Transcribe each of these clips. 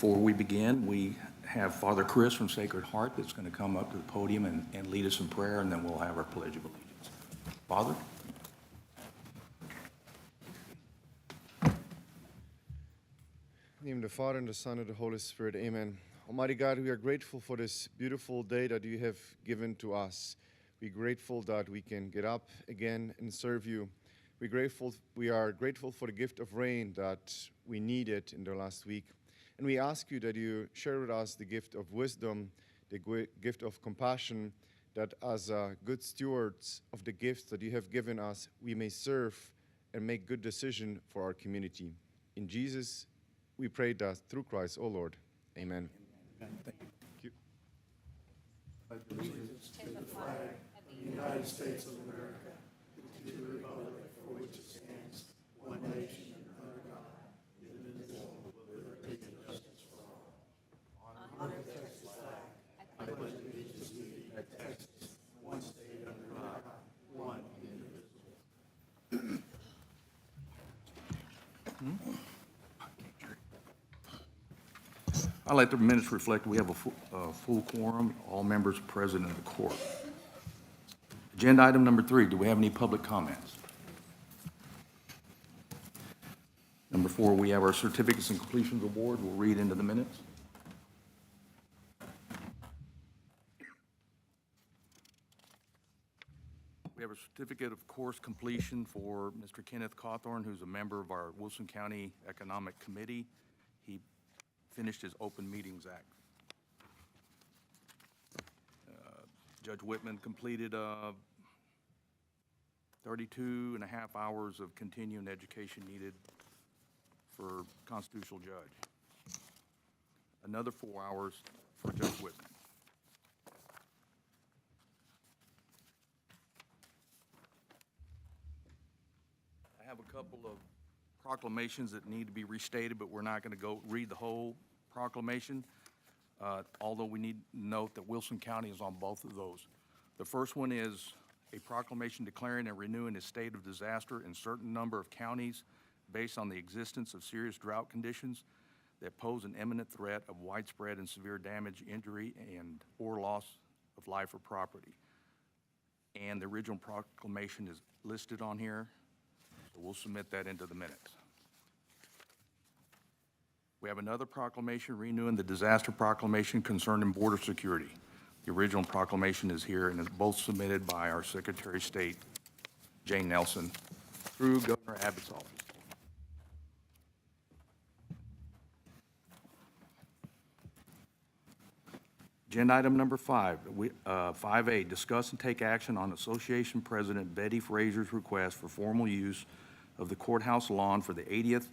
Before we begin, we have Father Chris from Sacred Heart that's going to come up to the podium and lead us in prayer, and then we'll have our Pledge of Allegiance. Father? In the name of the Father, and the Son, and the Holy Spirit, amen. Almighty God, we are grateful for this beautiful day that you have given to us. We're grateful that we can get up again and serve you. We are grateful for the gift of rain that we needed in the last week. And we ask you that you share with us the gift of wisdom, the gift of compassion, that as good stewards of the gifts that you have given us, we may serve and make good decisions for our community. In Jesus, we pray that through Christ, O Lord. Amen. Thank you. Allegiance to the flag of the United States of America, to the republic for which it stands, one nation under God, indivisible, with liberty and justice for all. Honor the Texas flag. I pledge allegiance to the Texas, one state under God, one indivisible. I'll let the minutes reflect we have a full quorum, all members present in the court. Agenda item number 3, do we have any public comments? Number 4, we have our certificates and completions award. We'll read into the minutes. We have a certificate of course completion for Mr. Kenneth Cawthorn, who's a member of our Wilson County Economic Committee. He finished his Open Meetings Act. Judge Whitman completed 32 and a half hours of continuing education needed for constitutional judge. Another 4 hours for Judge Whitman. I have a couple of proclamations that need to be restated, but we're not going to go read the whole proclamation, although we need to note that Wilson County is on both of those. The first one is a proclamation declaring and renewing a state of disaster in certain number of counties based on the existence of serious drought conditions that pose an imminent threat of widespread and severe damage, injury, and or loss of life or property. And the original proclamation is listed on here, so we'll submit that into the minutes. We have another proclamation renewing the disaster proclamation concerning border security. The original proclamation is here and is both submitted by our Secretary of State, Jane Nelson, through Governor Abbott's office. Agenda item number 5, 5A, discuss and take action on Association President Betty Frazier's request for formal use of the courthouse lawn for the 80th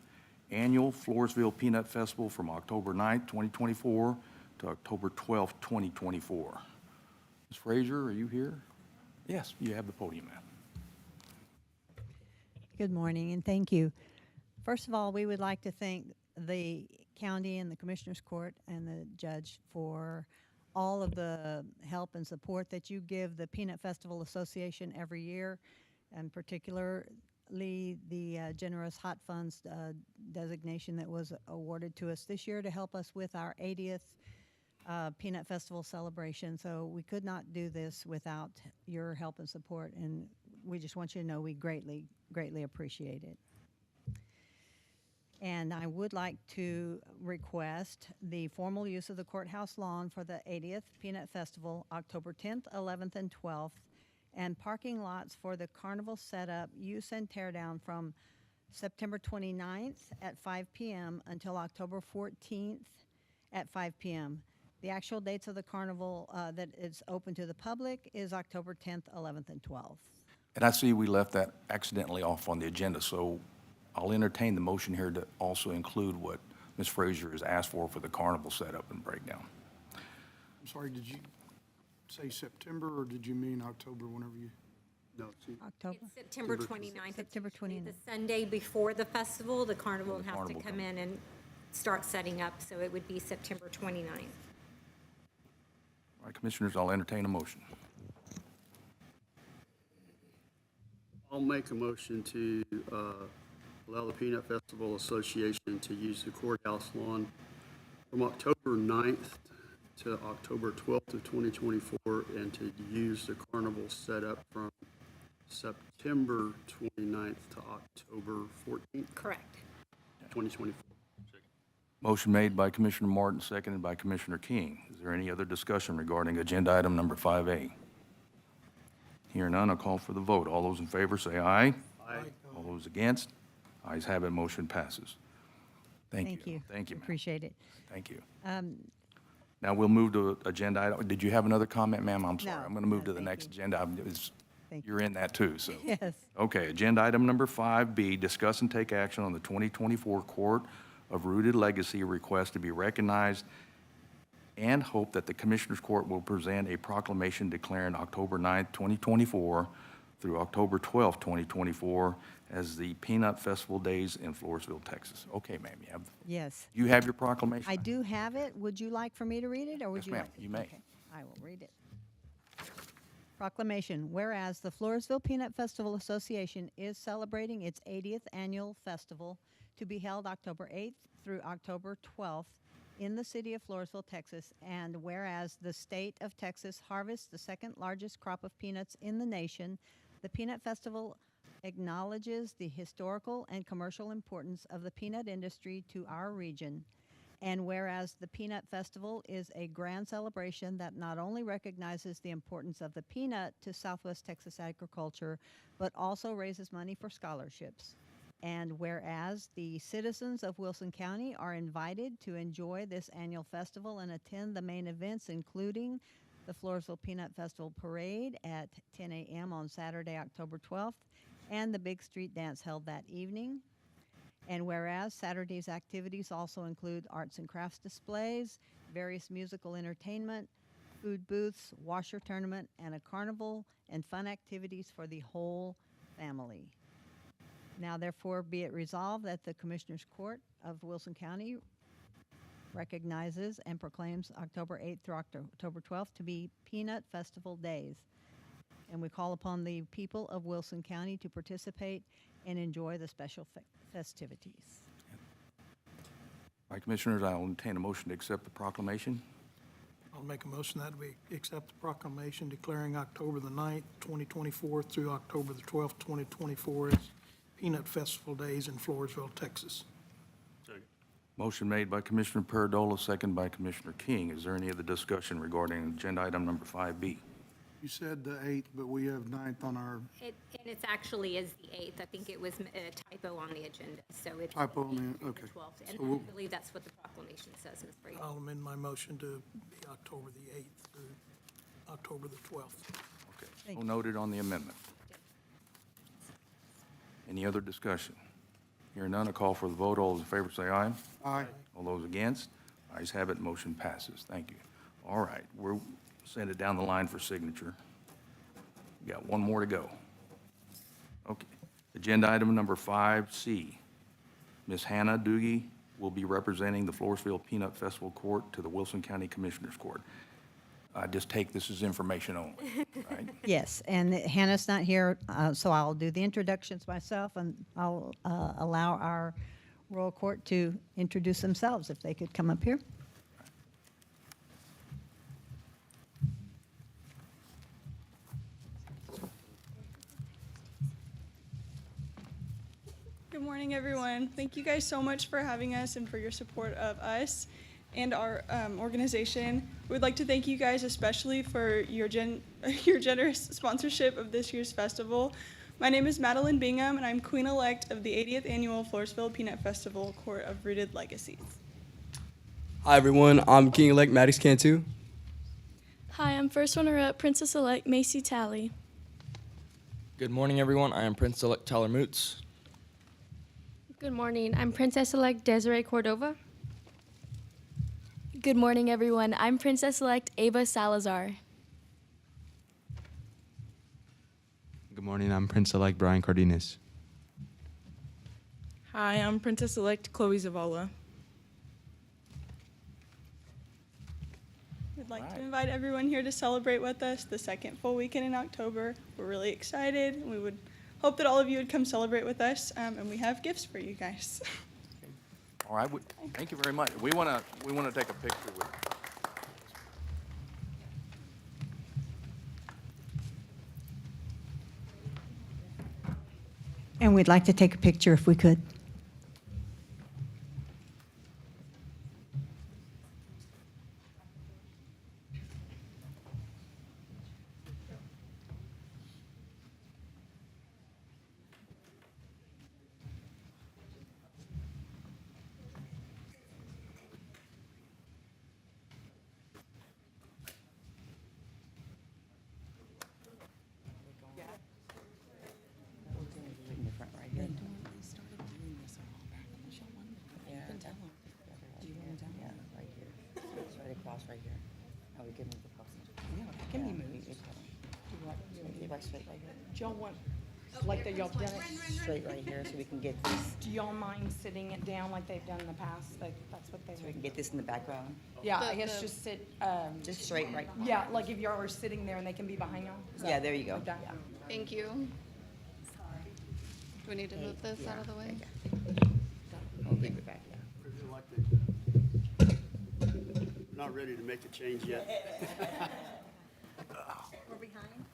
Annual Floresville Peanut Festival from October 9th, 2024 to October 12th, 2024. Ms. Frazier, are you here? Yes, you have the podium, ma'am. Good morning, and thank you. First of all, we would like to thank the county and the Commissioners Court and the judge for all of the help and support that you give the Peanut Festival Association every year, and particularly the generous hot funds designation that was awarded to us this year to help us with our 80th Peanut Festival celebration. So we could not do this without your help and support, and we just want you to know we greatly, greatly appreciate it. And I would like to request the formal use of the courthouse lawn for the 80th Peanut Festival, October 10th, 11th, and 12th, and parking lots for the carnival setup, use, and teardown from September 29th at 5 p.m. until October 14th at 5 p.m. The actual dates of the carnival that is open to the public is October 10th, 11th, and 12th. And I see we left that accidentally off on the agenda, so I'll entertain the motion here to also include what Ms. Frazier has asked for the carnival setup and breakdown. I'm sorry, did you say September, or did you mean October, whenever you? No, October? It's September 29th. September It's usually 29th. The Sunday before the festival, the carnival The will have to carnival come comes. in and start setting up, so it would be September 29th. All right, Commissioners, I'll entertain a motion. I'll make a motion to allow the Peanut Festival Association to use the courthouse lawn from October 9th to October 12th of 2024, and to use the carnival setup from September 29th to October 14th, Correct. 2024. Motion made by Commissioner Martin, seconded by Commissioner King. Is there any other discussion regarding agenda item number 5A? Hear none, I'll call for the vote. All those in favor say aye. Aye. All those against? Ayes have it, motion passes. Thank you. Thank you, ma'am. Appreciate it. Thank you. Now we'll move to agenda item. Did you have another comment, ma'am? I'm sorry. No, I'm going to move no, to the thank next you. agenda. Thank you. You're in that too, so. Yes. Okay, agenda item number 5B, discuss and take action on the 2024 Court of Rooted Legacy request to be recognized, and hope that the Commissioners Court will present a proclamation declaring October 9th, 2024 through October 12th, 2024 as the Peanut Festival Days in Floresville, Texas. Okay, ma'am, Yes. you have your proclamation? I do have it. Would you like for me to read it, or would Yes, you ma'am, like? you may. Okay, I will read it. Proclamation, whereas the Floresville Peanut Festival Association is celebrating its 80th annual festival to be held October 8th through October 12th in the city of Floresville, Texas, and whereas the state of Texas harvests the second largest crop of peanuts in the nation, the Peanut Festival acknowledges the historical and commercial importance of the peanut industry to our region. And whereas the Peanut Festival is a grand celebration that not only recognizes the importance of the peanut to Southwest Texas agriculture, but also raises money for scholarships. And whereas the citizens of Wilson County are invited to enjoy this annual festival and attend the main events, including the Floresville Peanut Festival Parade at 10 a.m. on Saturday, October 12th, and the Big Street Dance held that evening. And whereas Saturday's activities also include arts and crafts displays, various musical entertainment, food booths, washer tournament, and a carnival and fun activities for the whole family. Now therefore be it resolved that the Commissioners Court of Wilson County recognizes and proclaims October 8th through October 12th to be Peanut Festival Days. And we call upon the people of Wilson County to participate and enjoy the special festivities. All right, Commissioners, I will entertain a motion to accept the proclamation. I'll make a motion that we accept the proclamation declaring October the 9th, 2024 through October the 12th, 2024 as Peanut Festival Days in Floresville, Texas. Motion made by Commissioner Paradola, second by Commissioner King. Is there any other discussion regarding agenda item number 5B? You said the 8th, but we have 9th on our And it's actually is the 8th. I think it was a typo on the agenda, so it's. typo on the the, okay. 12th. And So we'll- I believe that's what the proclamation says, Ms. Brady. I'll amend my motion to be October the 8th through October the 12th. Okay, Thank so you. noted on the amendment. Any other discussion? Hearing none, a call for the vote. All those in favor say aye. Aye. All those against? Ayes have it, motion passes. Thank you. All right, we'll send it down the line for signature. We got one more to go. Okay. Agenda item number 5C. Ms. Hannah Doogie will be representing the Floresville Peanut Festival Court to the Wilson County Commissioners Court. I just take this as information only, right? Yes, and Hannah's not here, so I'll do the introductions myself, and I'll allow our royal court to introduce themselves, if they could come up here. Good morning, everyone. Thank you guys so much for having us and for your support of us and our organization. We'd like to thank you guys especially for your generous sponsorship of this year's festival. My name is Madeline Bingham, and I'm Queen-elect of the 80th Annual Floresville Peanut Festival Court of Rooted Legacies. Hi everyone, I'm King-elect Maddox Cantu. Hi, I'm first runner-up Princess-elect Macy Talley. Good morning everyone, I am Prince-elect Tyler Moots. Good morning. I'm Princess-elect Desiree Cordova. Good morning, everyone. I'm Princess-elect Ava Salazar. Good morning, I'm Prince-elect Brian Cardenas. Hi, I'm Princess-elect Chloe Zavala. We'd like to invite everyone here to celebrate with us the second full weekend in October. We're really excited, and we would hope that all of you would come celebrate with us, and we have gifts for you guys. All right, thank you very much. We want to take a picture with you. And we'd like to take a picture if we could. Right here. Now we can move the post. Yeah, it can be moved. Like straight right here. Do y'all want, like that y'all done it? Straight right here, so we can get this. Do y'all mind sitting it down like they've done in the past? Like, that's what they So we can would. get this in the background. Yeah, I guess just sit, Just straight right. yeah, like if y'all are sitting there and they can be behind y'all? Is Yeah, that- there you go. like that? Thank you. Do we need to move this out of the way? I'll leave it back, yeah. Not ready to make the change yet. We're behind?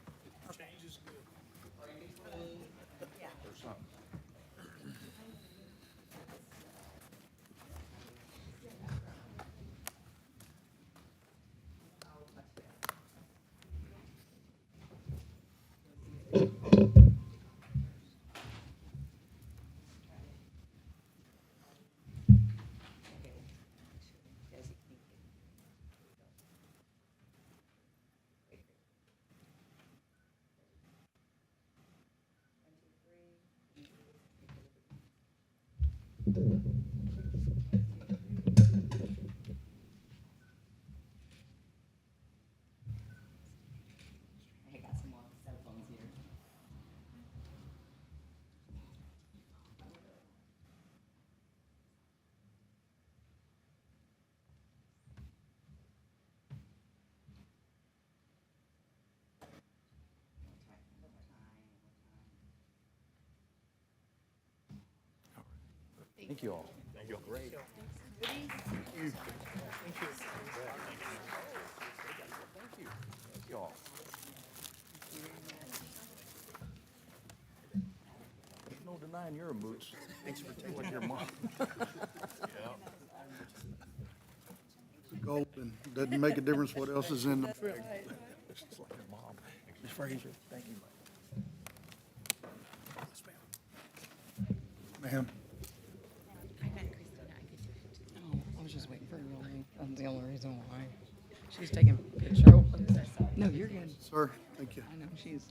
I got some more cell phones here. Thank you all. Thank you. Great. Thank you all. There's no denying your moods. Thanks for taking like your mom. Golden, doesn't make a difference what else is in the film. It's just like your mom. Ms. Frazier, thank you. Ma'am, Oh, I was just waiting for you. That's the only reason why. She's taking a picture. Oh, no, you're good. sir, thank you. I know, she's.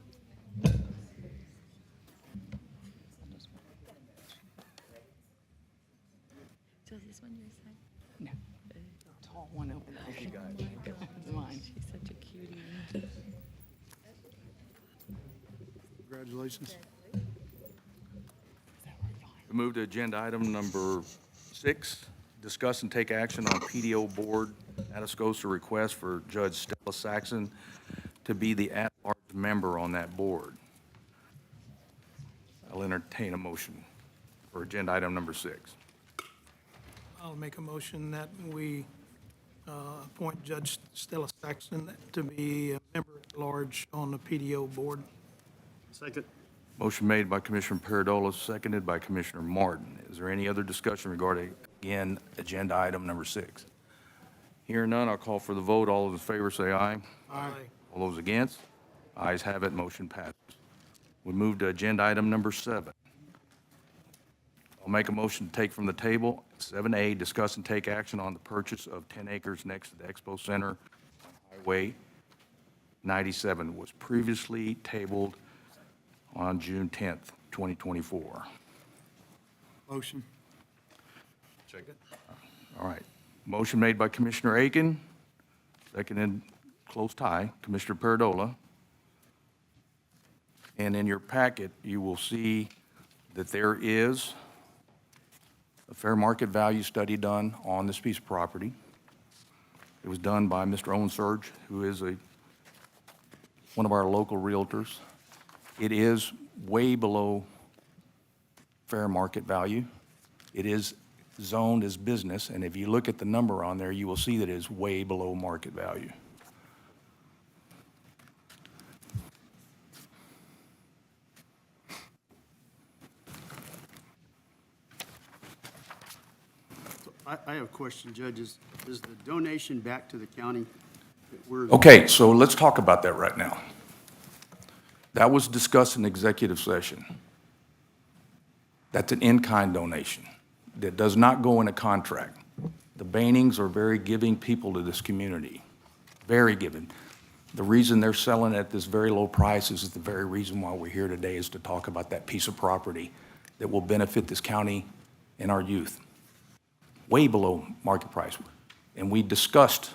So is this one your side? No, tall one over there. Thank you, guys. It's mine. She's such a cutie. Congratulations. We move to agenda item number 6, discuss and take action on PDO Board Atascosa request for Judge Stella Saxon to be the at-large member on that board. I'll entertain a motion for agenda item number 6. I'll make a motion that we appoint Judge Stella Saxon to be a member at large on the PDO board. Second. Motion made by Commissioner Paradola, seconded by Commissioner Martin. Is there any other discussion regarding, again, agenda item number 6? Hearing none, I'll call for the vote. All those in favor say aye. Aye. All those against? Ayes have it, motion passes. We move to agenda item number 7. I'll make a motion to take from the table 7A, discuss and take action on the purchase of 10 acres next to the Expo Center, Highway 97, was previously tabled on June 10th, 2024. Motion. Second. All right. Motion made by Commissioner Aiken, seconded, close tie, Commissioner Paradola. And in your packet, you will see that there is a fair market value study done on this piece of property. It was done by Mr. Owen Surge, who is one of our local realtors. It is way below fair market value. It is zoned as business, and if you look at the number on there, you will see that it is way below market value. I have a question, Judge. Is the donation back to the county? Okay, so let's talk about that right now. That was discussed in executive session. That's an in-kind donation that does not go in a contract. The Banings are very giving people to this community, very giving. The reason they're selling at this very low price is the very reason why we're here today, is to talk about that piece of property that will benefit this county and our youth. Way below market price. And we discussed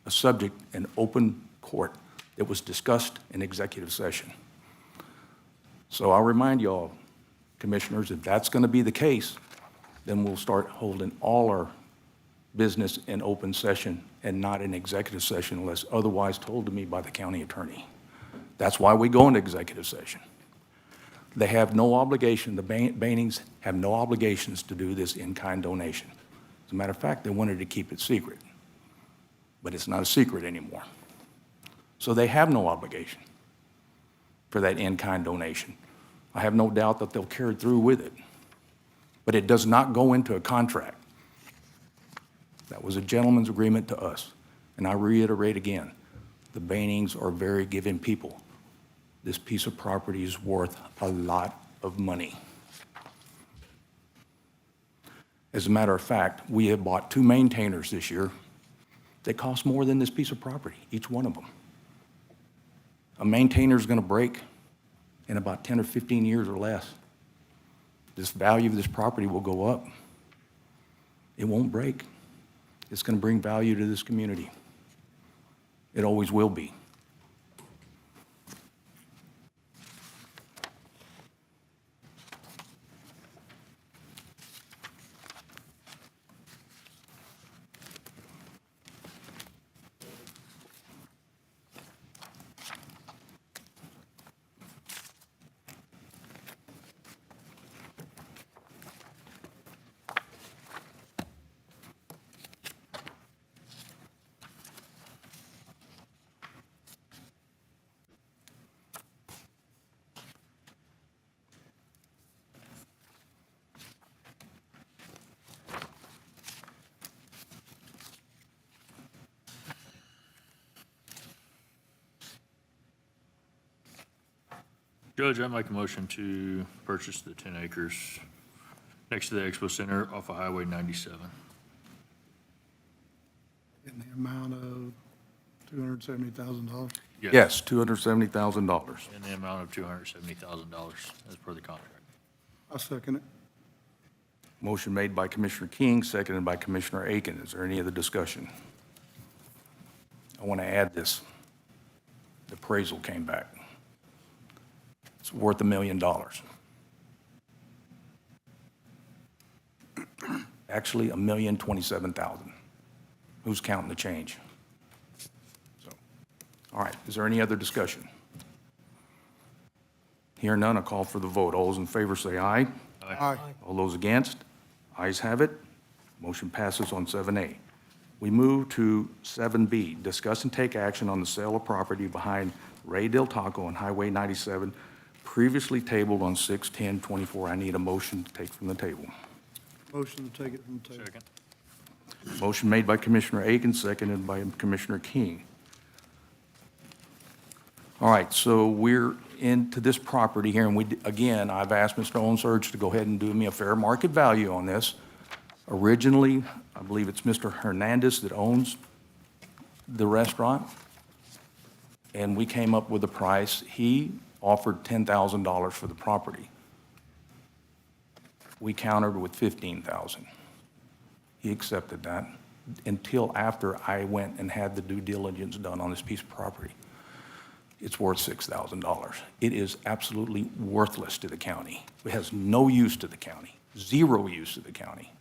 a subject in open court that was discussed in executive session. So I'll remind you all, commissioners, if that's going to be the case, then we'll start holding all our business in open session and not in executive session unless otherwise told to me by the county attorney. That's why we go into executive session. They have no obligation, the Banings have no obligations to do this in-kind donation. As a matter of fact, they wanted to keep it secret, but it's not a secret anymore. So they have no obligation for that in-kind donation. I have no doubt that they'll carry through with it, but it does not go into a contract. That was a gentleman's agreement to us. And I reiterate again, the Banings are very giving people. This piece of property is worth a lot of money. As a matter of fact, we have bought 2 maintainers this year. They cost more than this piece of property, each one of them. A maintainer is going to break in about 10 or 15 years or less. This value of this property will go up. It won't break. It's going to bring value to this community. It always will be. Judge, I make a motion to purchase the 10 acres next to the Expo Center off of Highway 97. In the amount of $270,000? Yes, $270,000. In the amount of $270,000 as per the contract. I'll second it. Motion made by Commissioner King, seconded by Commissioner Aiken. Is there any other discussion? I want to add this. The appraisal came back. It's worth $1 million. Actually, $1,027,000. Who's counting the change? So, all right, is there any other discussion? Hear none, I'll call for the vote. All those in favor say aye. Aye. All those against? Ayes have it. Motion passes on 7A. We move to 7B, discuss and take action on the sale of property behind Ray Del Taco on Highway 97, previously tabled on 6/10/24. I need a motion to take from the table. Motion to take it from the table. Second. Motion made by Commissioner Aiken, seconded by Commissioner King. All right, so we're into this property here, and again, I've asked Mr. Onsurge to go ahead and do me a fair market value on this. Originally, I believe it's Mr. Hernandez that owns the restaurant, and we came up with a price. He offered $10,000 for the property. We countered with $15,000. He accepted that until after I went and had the due diligence done on this piece of property. It's worth $6,000. It is absolutely worthless to the county. It has no use to the county, zero use to the county.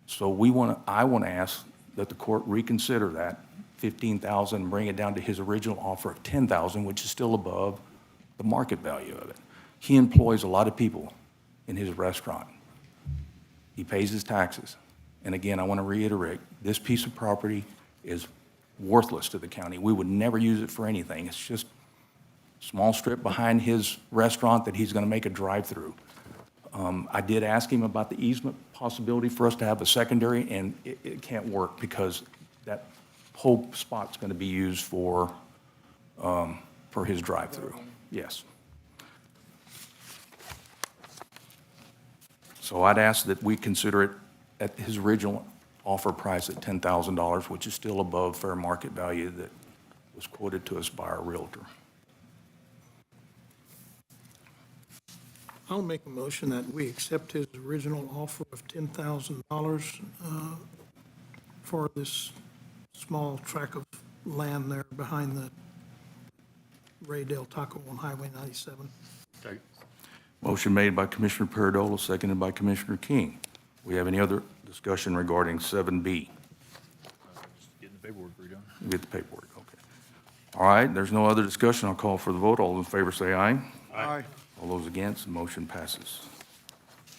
So I want to ask that the court reconsider that $15,000 and bring it down to his original offer of $10,000, which is still above the market value of it. He employs a lot of people in his restaurant. He pays his taxes. And again, I want to reiterate, this piece of property is worthless to the county. We would never use it for anything. It's just a small strip behind his restaurant that he's going to make a drive-through. I did ask him about the easement possibility for us to have a secondary, and it can't work because that whole spot's going to be used for his drive-through. Yes. So I'd ask that we consider it at his original offer price at $10,000, which is still above fair market value that was quoted to us by our realtor. I'll make a motion that we accept his original offer of $10,000 for this small tract of land there behind the Ray Del Taco on Highway 97. Second. Motion made by Commissioner Peredola, seconded by Commissioner King. We have any other discussion regarding 7B? Just getting the paperwork redone. Get the paperwork, okay. All right, there's no other discussion. I'll call for the vote. All in favor say aye. Aye. All those against, the motion passes.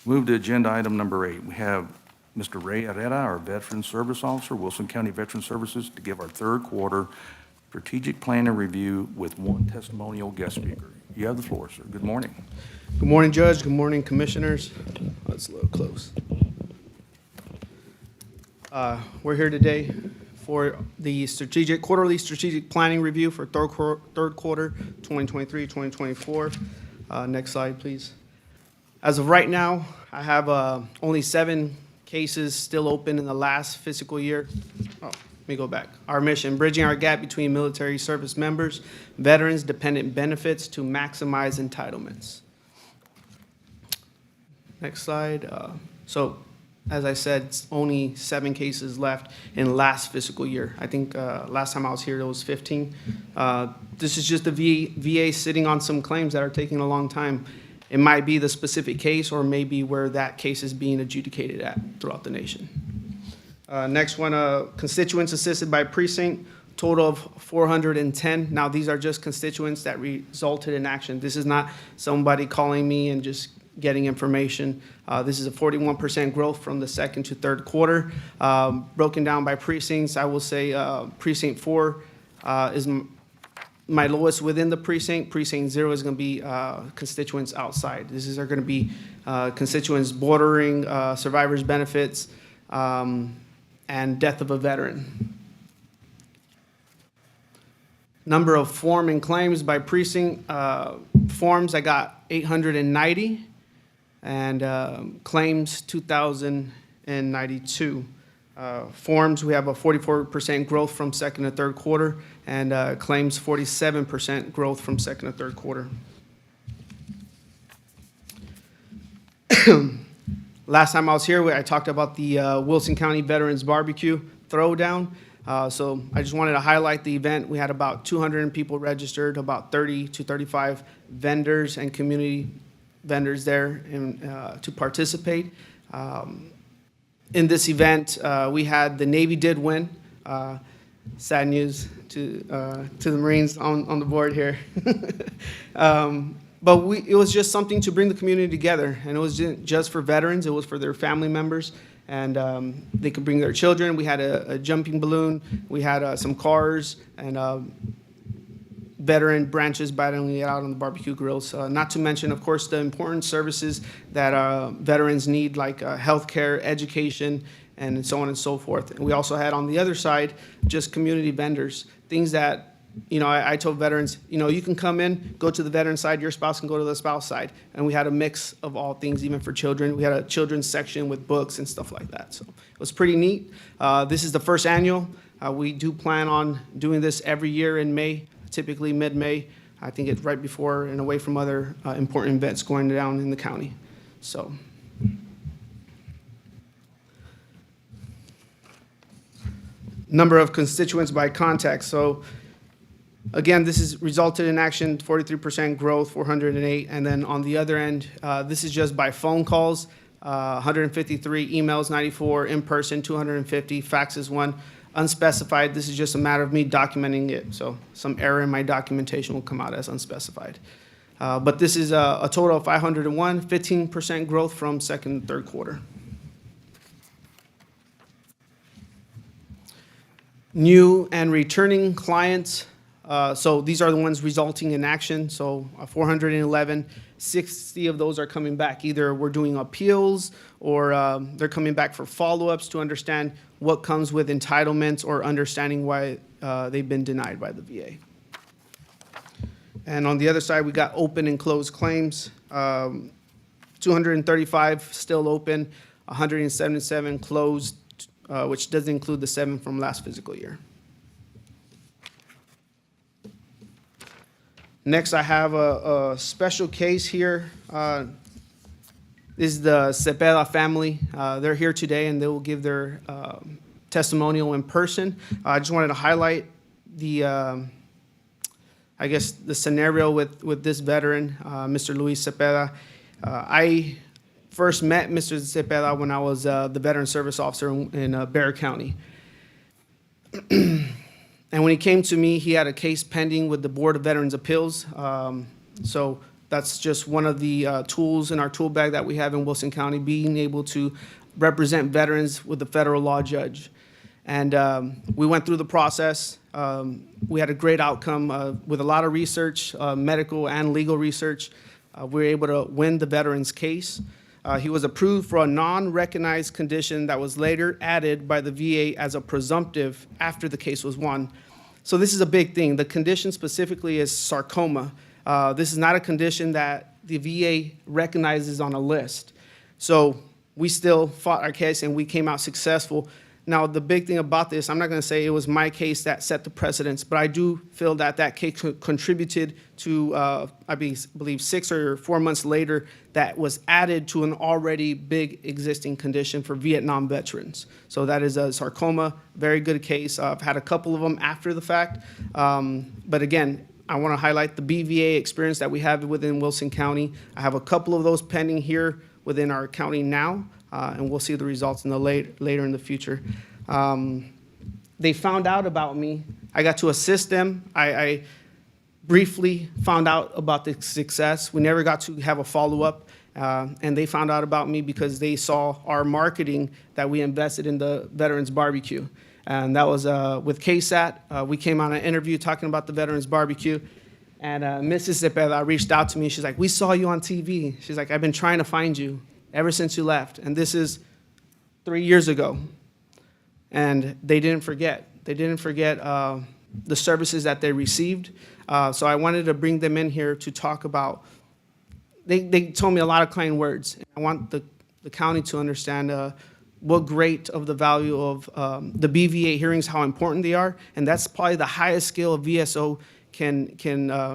Move to agenda item number 8. We have Mr. Ray Herrera, our Veteran Service Officer, Wilson County Veteran Services, to give our third quarter strategic plan and review with one testimonial guest speaker. You have the floor, sir. Good morning. Good morning, Judge. Good morning, Commissioners. That's a little close. We're here today for the quarterly strategic planning review for third quarter 2023-2024. Next slide, please. As of right now, I have only 7 cases still open in the last fiscal year. Oh, let me go back. Our mission, bridging our gap between military service members, veterans, dependent benefits to maximize entitlements. Next slide. So, as I said, it's only 7 cases left in last fiscal year. I think last time I was here, there was 15. This is just the VA sitting on some claims that are taking a long time. It might be the specific case or maybe where that case is being adjudicated at throughout the nation. Next one, constituents assisted by precinct, total of 410. Now, these are just constituents that resulted in action. This is not somebody calling me and just getting information. This is a 41% growth from the second to third quarter. Broken down by precincts, I will say precinct 4 is my lowest within the precinct. Precinct 0 is going to be constituents outside. These are going to be constituents bordering survivors' benefits and death of a veteran. Number of form and claims by precinct. Forms, I got 890. And claims, 2,092. Forms, we have a 44% growth from second to third quarter, and claims 47% growth from second to third quarter. Last time I was here, I talked about the Wilson County Veterans Barbecue Throwdown. So I just wanted to highlight the event. We had about 200 people registered, about 30 to 35 vendors and community vendors there to participate. In this event, we had the Navy did win. Sad news to the Marines on the board here. But it was just something to bring the community together, and it was just for veterans. It was for their family members, and they could bring their children. We had a jumping balloon. We had some cars and veteran branches battling it out on the barbecue grills. Not to mention, of course, the important services that veterans need, like healthcare, education, and so on and so forth. And we also had on the other side just community vendors, things that, you know, I told veterans, you know, you can come in, go to the veteran side, your spouse can go to the spouse side. And we had a mix of all things, even for children. We had a children's section with books and stuff like that. So it was pretty neat. This is the first annual. We do plan on doing this every year in May, typically mid-May. I think it's right before and away from other important events going down in the county. So. Number of constituents by contact. So again, this has resulted in action, 43% growth, 408. And then on the other end, this is just by phone calls, 153, emails, 94, in person, 250, faxes 1, unspecified. This is just a matter of me documenting it. So some error in my documentation will come out as unspecified. But this is a total of 501, 15% growth from second and third quarter. new and returning clients. So these are the ones resulting in action. So 411, 60 of those are coming back. Either we're doing appeals or they're coming back for follow-ups to understand what comes with entitlements or understanding why they've been denied by the VA. And on the other side, we got open and closed claims. 235 still open, 177 closed, which doesn't include the 7 from last fiscal year. Next, I have a special case here. This is the Cepeda family. They're here today, and they will give their testimonial in person. I just wanted to highlight the, I guess, the scenario with this veteran, Mr. Luis Cepeda. I first met Mr. Cepeda when I was the veteran service officer in Bexar County. And when he came to me, he had a case pending with the Board of Veterans Appeals. So that's just one of the tools in our tool bag that we have in Wilson County, being able to represent veterans with a federal law judge. And we went through the process. We had a great outcome with a lot of research, medical and legal research. We were able to win the veteran's case. He was approved for a non-recognized condition that was later added by the VA as a presumptive after the case was won. So this is a big thing. The condition specifically is sarcoma. This is not a condition that the VA recognizes on a list. So we still fought our case and we came out successful. Now, the big thing about this, I'm not going to say it was my case that set the precedence, but I do feel that that case contributed to, I believe, 6 or 4 months later, that was added to an already big existing condition for Vietnam veterans. So that is a sarcoma, very good case. I've had a couple of them after the fact. But again, I want to highlight the BVA experience that we have within Wilson County. I have a couple of those pending here within our county now. And we'll see the results in the later in the future. They found out about me. I got to assist them. I briefly found out about the success. We never got to have a follow-up. And they found out about me because they saw our marketing that we invested in the Veterans Barbecue. And that was with KSAT. We came on an interview talking about the Veterans Barbecue. And Mrs. Cepeda reached out to me. She's like, "We saw you on TV." She's like, "I've been trying to find you ever since you left." And this is 3 years ago. And they didn't forget. They didn't forget the services that they received. So I wanted to bring them in here to talk about, they told me a lot of kind words. I want the county to understand what great of the value of the BVA hearings, how important they are. And that's probably the highest scale of VSO can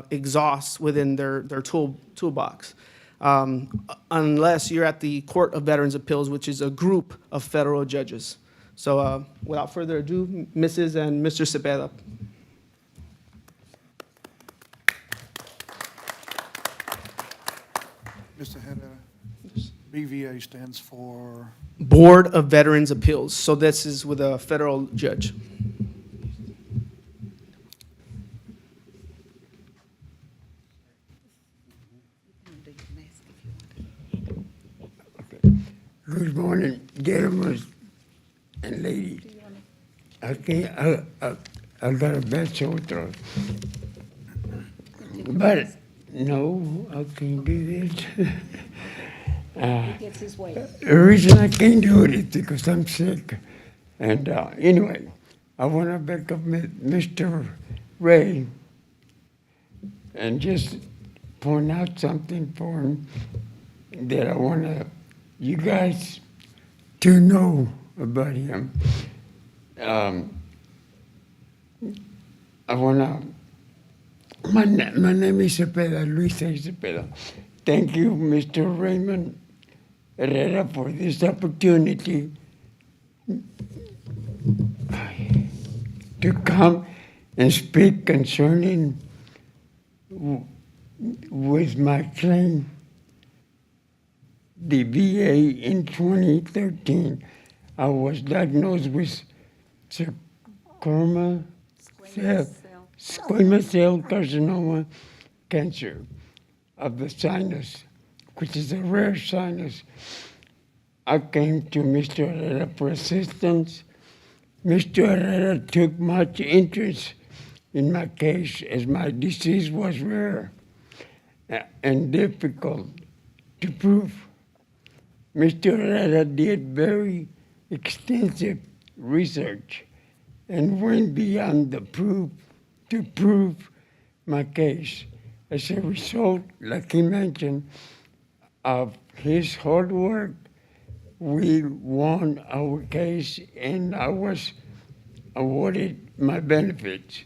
exhaust within their toolbox. Unless you're at the Court of Veterans Appeals, which is a group of federal judges. So without further ado, Mrs. and Mr. Cepeda. Mr. Herrera, BVA stands for? Board of Veterans Appeals. So this is with a federal judge. Good morning, gentlemen and ladies. I got a bad sore throat. But no, I can't do this. He gets his way. The reason I can't do it is because I'm sick. And anyway, I want to back up Mr. Ray and just point out something for him that I want you guys to know about him. I want to, my name is Cepeda, Luis A. Cepeda. Thank you, Mr. Raymond Herrera, for this opportunity to come and speak concerning with my claim. The VA in 2013, I was diagnosed with squamous cell carcinoma cancer of the sinus, which is a rare sinus. I came to Mr. Herrera for assistance, Mr. Herrera took much interest in my case as my disease was rare and difficult to prove. Mr. Herrera did very extensive research and went beyond the proof to prove my case. As a result, like he mentioned, of his hard work, we won our case and I was awarded my benefits.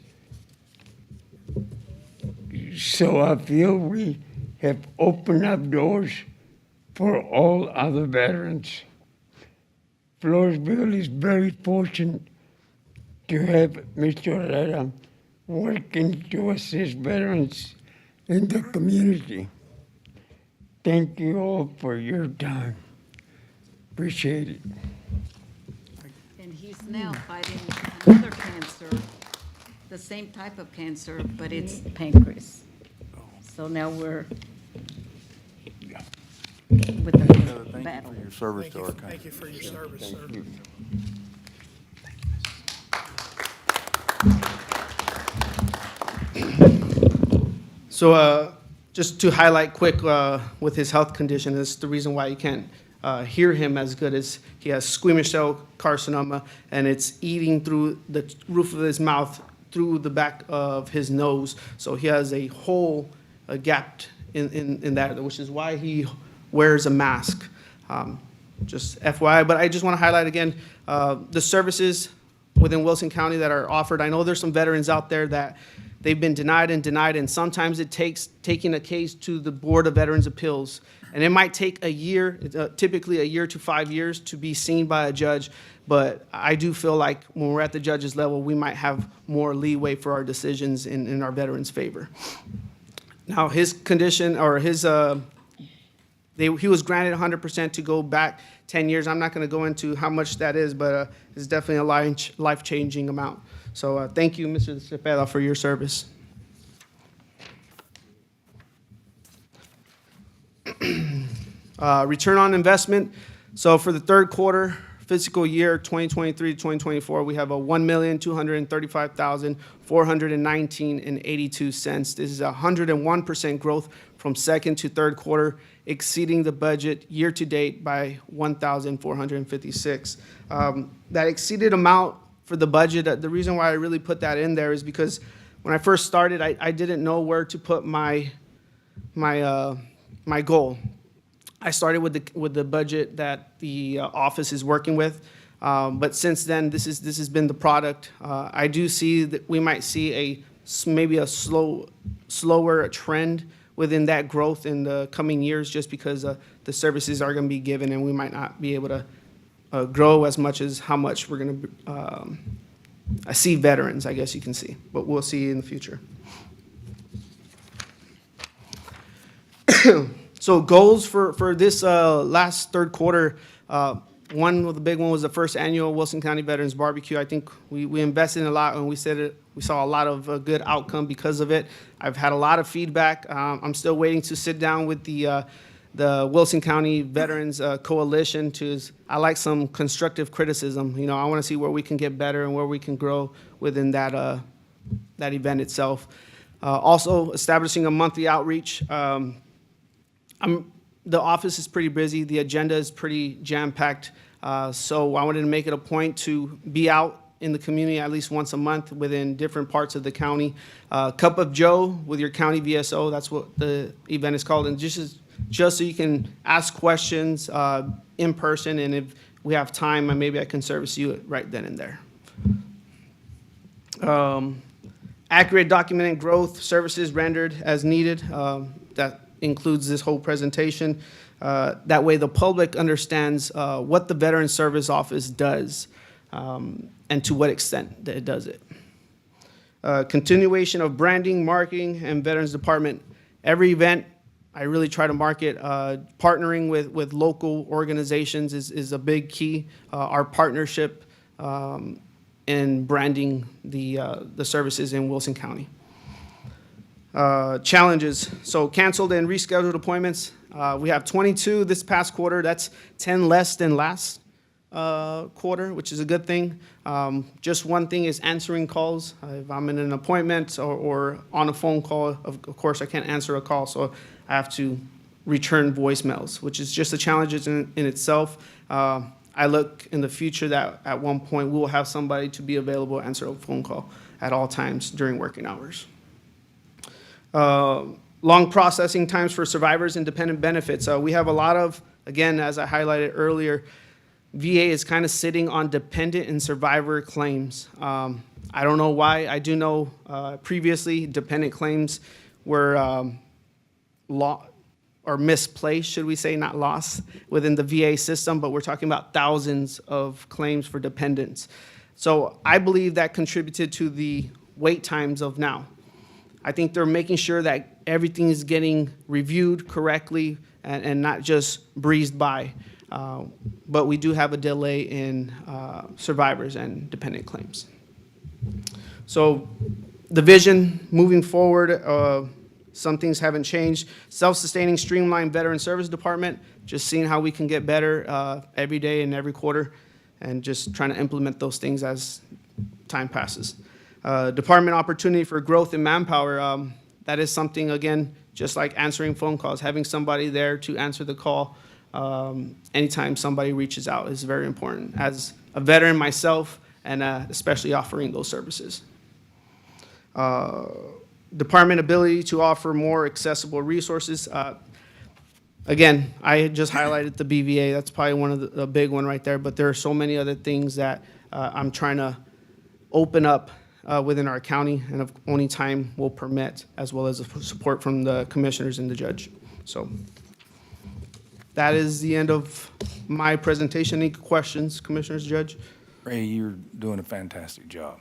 So I feel we have opened up doors for all other veterans. Floresville is very fortunate to have Mr. Herrera working to assist veterans in the community. Thank you all for your time. Appreciate it. And he's now fighting another cancer, the same type of cancer, but it's pancreas. So now we're with the Thank battle. you for your service to our country. Thank you for your service, sir. Thank you. So just to highlight quick with his health condition, this is the reason why you can't hear him as good as he has squamous cell carcinoma, and it's eating through the roof of his mouth through the back of his nose. So he has a hole, a gap in that, which is why he wears a mask. Just FYI, but I just want to highlight again the services within Wilson County that are offered. I know there's some veterans out there that they've been denied, and sometimes it takes taking a case to the Board of Veterans Appeals. And it might take a year, typically a year to 5 years, to be seen by a judge. But I do feel like when we're at the judge's level, we might have more leeway for our decisions in our veterans' favor. Now, his condition, or his, he was granted 100% to go back 10 years. I'm not going to go into how much that is, but it's definitely a life-changing amount. So thank you, Mr. Cepeda, for your service. Return on investment. So for the third quarter, fiscal year 2023 to 2024, we have a $1,235,419.82. This is 101% growth from second to third quarter, exceeding the budget year to date by 1,456. That exceeded amount for the budget, the reason why I really put that in there is because when I first started, I didn't know where to put my goal. I started with the budget that the office is working with, but since then, this has been the product. I do see that we might see maybe a slower trend within that growth in the coming years, just because the services are going to be given, and we might not be able to grow as much as how much we're going to see veterans, I guess you can see, but we'll see in the future. So goals for this last third quarter, one of the big one was the first annual Wilson County Veterans Barbecue. I think we invested in a lot, and we saw a lot of good outcome because of it. I've had a lot of feedback. I'm still waiting to sit down with the Wilson County Veterans Coalition I like some constructive criticism. You know, I want to see where we can get better and where we can grow within that event itself. Also establishing a monthly outreach. The office is pretty busy. The agenda is pretty jam-packed. So I wanted to make it a point to be out in the community at least once a month within different parts of the county. Cup of Joe with your county VSO, that's what the event is called. And just so you can ask questions in person, and if we have time, maybe I can service you right then and there. Accurate documented growth services rendered as needed. That includes this whole presentation. That way the public understands what the Veterans Service Office does and to what extent that it does it. Continuation of branding, marketing, and Veterans Department. Every event, I really try to market. Partnering with local organizations is a big key. Our partnership in branding the services in Wilson County. Challenges. So canceled and rescheduled appointments. We have 22 this past quarter. That's 10 less than last. quarter, which is a good thing. Just one thing is answering calls. If I'm in an appointment or on a phone call, of course, I can't answer a call, so I have to return voicemails, which is just a challenge in itself. I look in the future that at one point we will have somebody to be available to answer a phone call at all times during working hours. Long processing times for survivors and dependent benefits. We have a lot of, again, as I highlighted earlier, VA is kind of sitting on dependent and survivor claims. I don't know why. I do know previously dependent claims were or misplaced, should we say, not lost, within the VA system, but we're talking about thousands of claims for dependents. So I believe that contributed to the wait times of now. I think they're making sure that everything is getting reviewed correctly and not just breezed by. But we do have a delay in survivors and dependent claims. So the vision moving forward, some things haven't changed. Self-sustaining, streamlined Veteran Service Department, just seeing how we can get better every day and every quarter, and just trying to implement those things as time passes. Department opportunity for growth in manpower, that is something, again, just like answering phone calls, having somebody there to answer the call anytime somebody reaches out is very important. As a veteran myself, and especially offering those services. Department ability to offer more accessible resources. Again, I just highlighted the BVA. That's probably one of the big one right there, but there are so many other things that I'm trying to open up within our county, and if only time will permit, as well as the support from the commissioners and the judge. So that is the end of my presentation. Any questions, commissioners, judge? Ray, you're doing a fantastic job.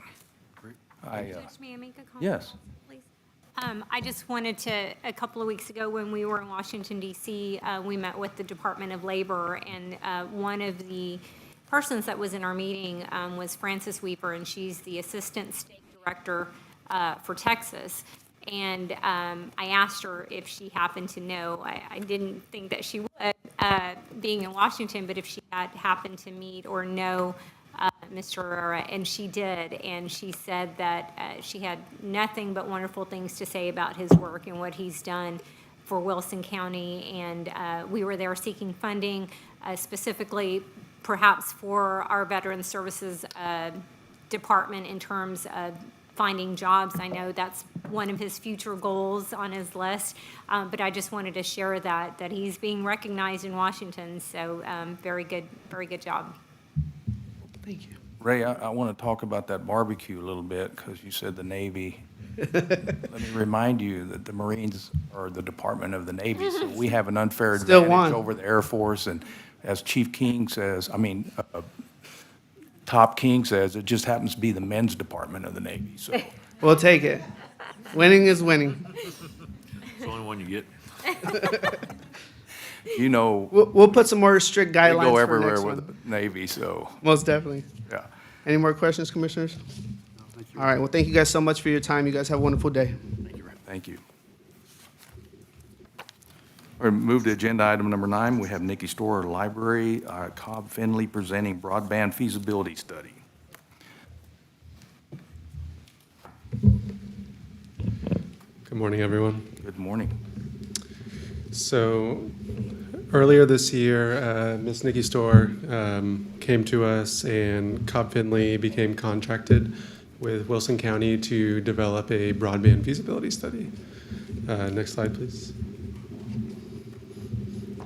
Judge, may I make a comment? Yes. Please. I just wanted to, a couple of weeks ago when we were in Washington, D.C., we met with the Department of Labor, and one of the persons that was in our meeting was Frances Weaver, and she's the Assistant State Director for Texas. And I asked her if she happened to know, I didn't think that she would, being in Washington, but if she had happened to meet or know Mr. Herrera, and she did, and she said that she had nothing but wonderful things to say about his work and what he's done for Wilson County, and we were there seeking funding, specifically perhaps for our Veteran Services Department in terms of finding jobs. I know that's one of his future goals on his list, but I just wanted to share that he's being recognized in Washington, so very good job. Thank you. Ray, I want to talk about that barbecue a little bit, because you said the Navy. Let me remind you that the Marines are the Department of the Navy, so we have an unfair Still advantage won. over the Air Force, and as Chief King says, Top King says, it just happens to be the men's department of the Navy, so. We'll take it. Winning is winning. It's the only one you get. You know, We'll put some more strict they guidelines go for everywhere next with one. the Navy, so, Most definitely. yeah. Any more questions, commissioners? All right, well, thank you guys so much for your time. You guys have a wonderful day. Thank you. We're move to agenda item number 9. We have Nikki Storer, Library, Cobb Finley presenting broadband feasibility study. Good morning, everyone. Good morning. So earlier this year, Ms. Nikki Storer came to us, and Cobb Finley became contracted with Wilson County to develop a broadband feasibility study. Next slide, please.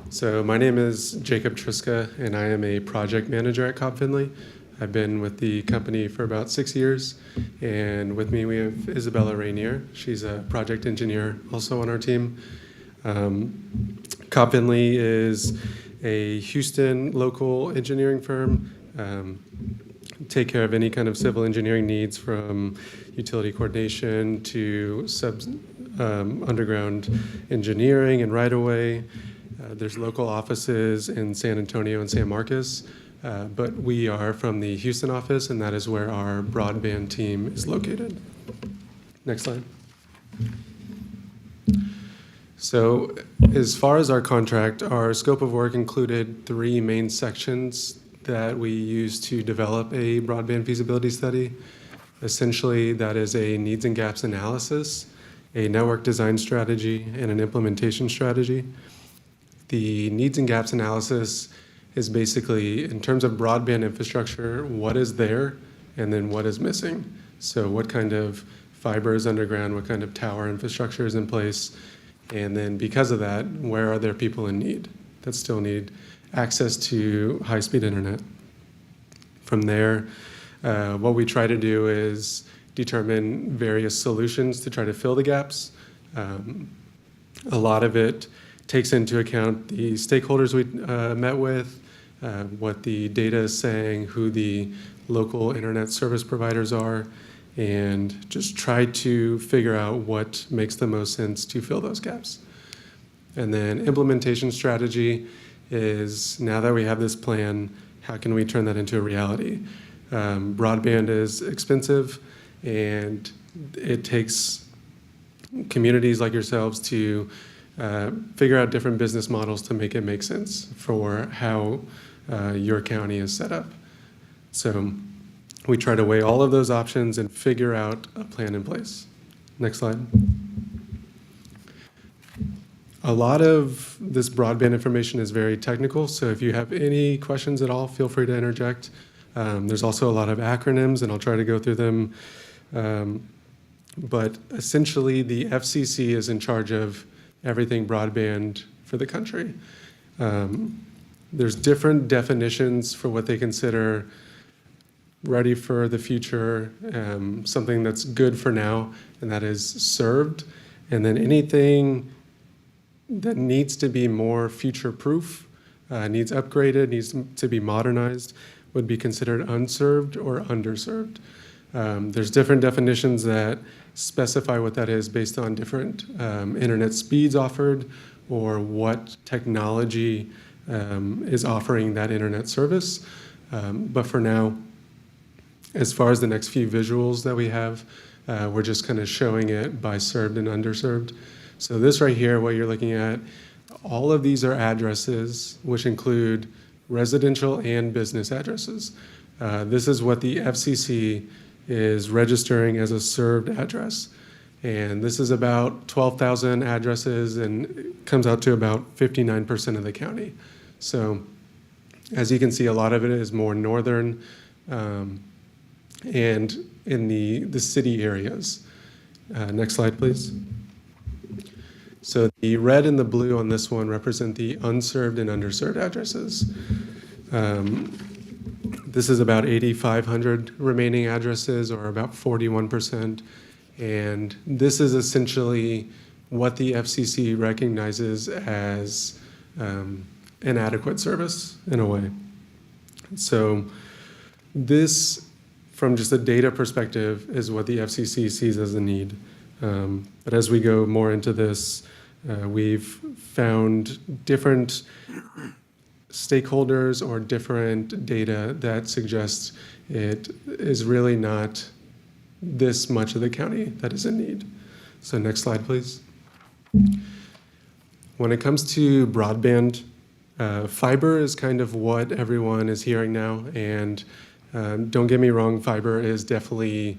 So my name is Jacob Triska, and I am a project manager at Cobb Finley. I've been with the company for about 6 years, and with me we have Isabella Rainier. She's a project engineer also on our team. Cobb Finley is a Houston local engineering firm. Take care of any kind of civil engineering needs, from utility coordination to underground engineering and right-of-way. There's local offices in San Antonio and San Marcos, but we are from the Houston office, and that is where our broadband team is located. Next slide. So as far as our contract, our scope of work included 3 main sections. that we use to develop a broadband feasibility study. Essentially, that is a needs and gaps analysis, a network design strategy, and an implementation strategy. The needs and gaps analysis is basically, in terms of broadband infrastructure, what is there and then what is missing. So what kind of fiber is underground, what kind of tower infrastructure is in place, and then because of that, where are there people in need that still need access to high-speed internet? From there, what we try to do is determine various solutions to try to fill the gaps. A lot of it takes into account the stakeholders we met with, what the data is saying, who the local internet service providers are, and just try to figure out what makes the most sense to fill those gaps. And then implementation strategy is, now that we have this plan, how can we turn that into a reality? Broadband is expensive, and it takes communities like yourselves to figure out different business models to make it make sense for how your county is set up. So we try to weigh all of those options and figure out a plan in place. Next slide. A lot of this broadband information is very technical, so if you have any questions at all, feel free to interject. There's also a lot of acronyms, and I'll try to go through them. But essentially, the FCC is in charge of everything broadband for the country. There's different definitions for what they consider ready for the future, something that's good for now, and that is served. And then anything that needs to be more future-proof, needs upgraded, needs to be modernized, would be considered unserved or underserved. There's different definitions that specify what that is based on different internet speeds offered or what technology is offering that internet service. But for now, as far as the next few visuals that we have, we're just kind of showing it by served and underserved. So this right here, what you're looking at, all of these are addresses which include residential and business addresses. This is what the FCC is registering as a served address. And this is about 12,000 addresses and it comes out to about 59% of the county. So as you can see, a lot of it is more northern and in the city areas. Next slide, please. So the red and the blue on this one represent the unserved and underserved addresses. This is about 8,500 remaining addresses, or about 41%. And this is essentially what the FCC recognizes as inadequate service in a way. So this, from just a data perspective, is what the FCC sees as a need. But as we go more into this, we've found different stakeholders or different data that suggests it is really not this much of the county that is in need. So next slide, please. When it comes to broadband, fiber is kind of what everyone is hearing now. And don't get me wrong, fiber is definitely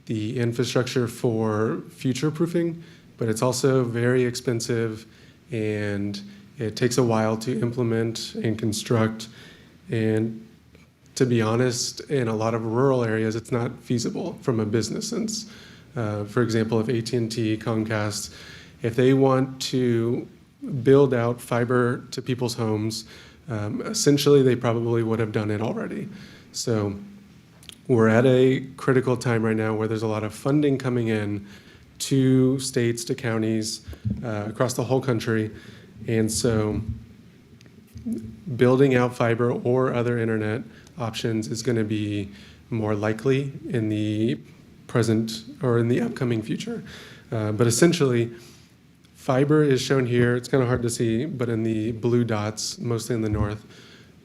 the infrastructure for future-proofing, but it's also very expensive and it takes a while to implement and construct. And to be honest, in a lot of rural areas, it's not feasible from a business sense. For example, if AT&T, Comcast, if they want to build out fiber to people's homes, essentially they probably would have done it already. So we're at a critical time right now where there's a lot of funding coming in to states, to counties, across the whole country. And so building out fiber or other internet options is going to be more likely in the present or in the upcoming future. But essentially, fiber is shown here. It's kind of hard to see, but in the blue dots, mostly in the north.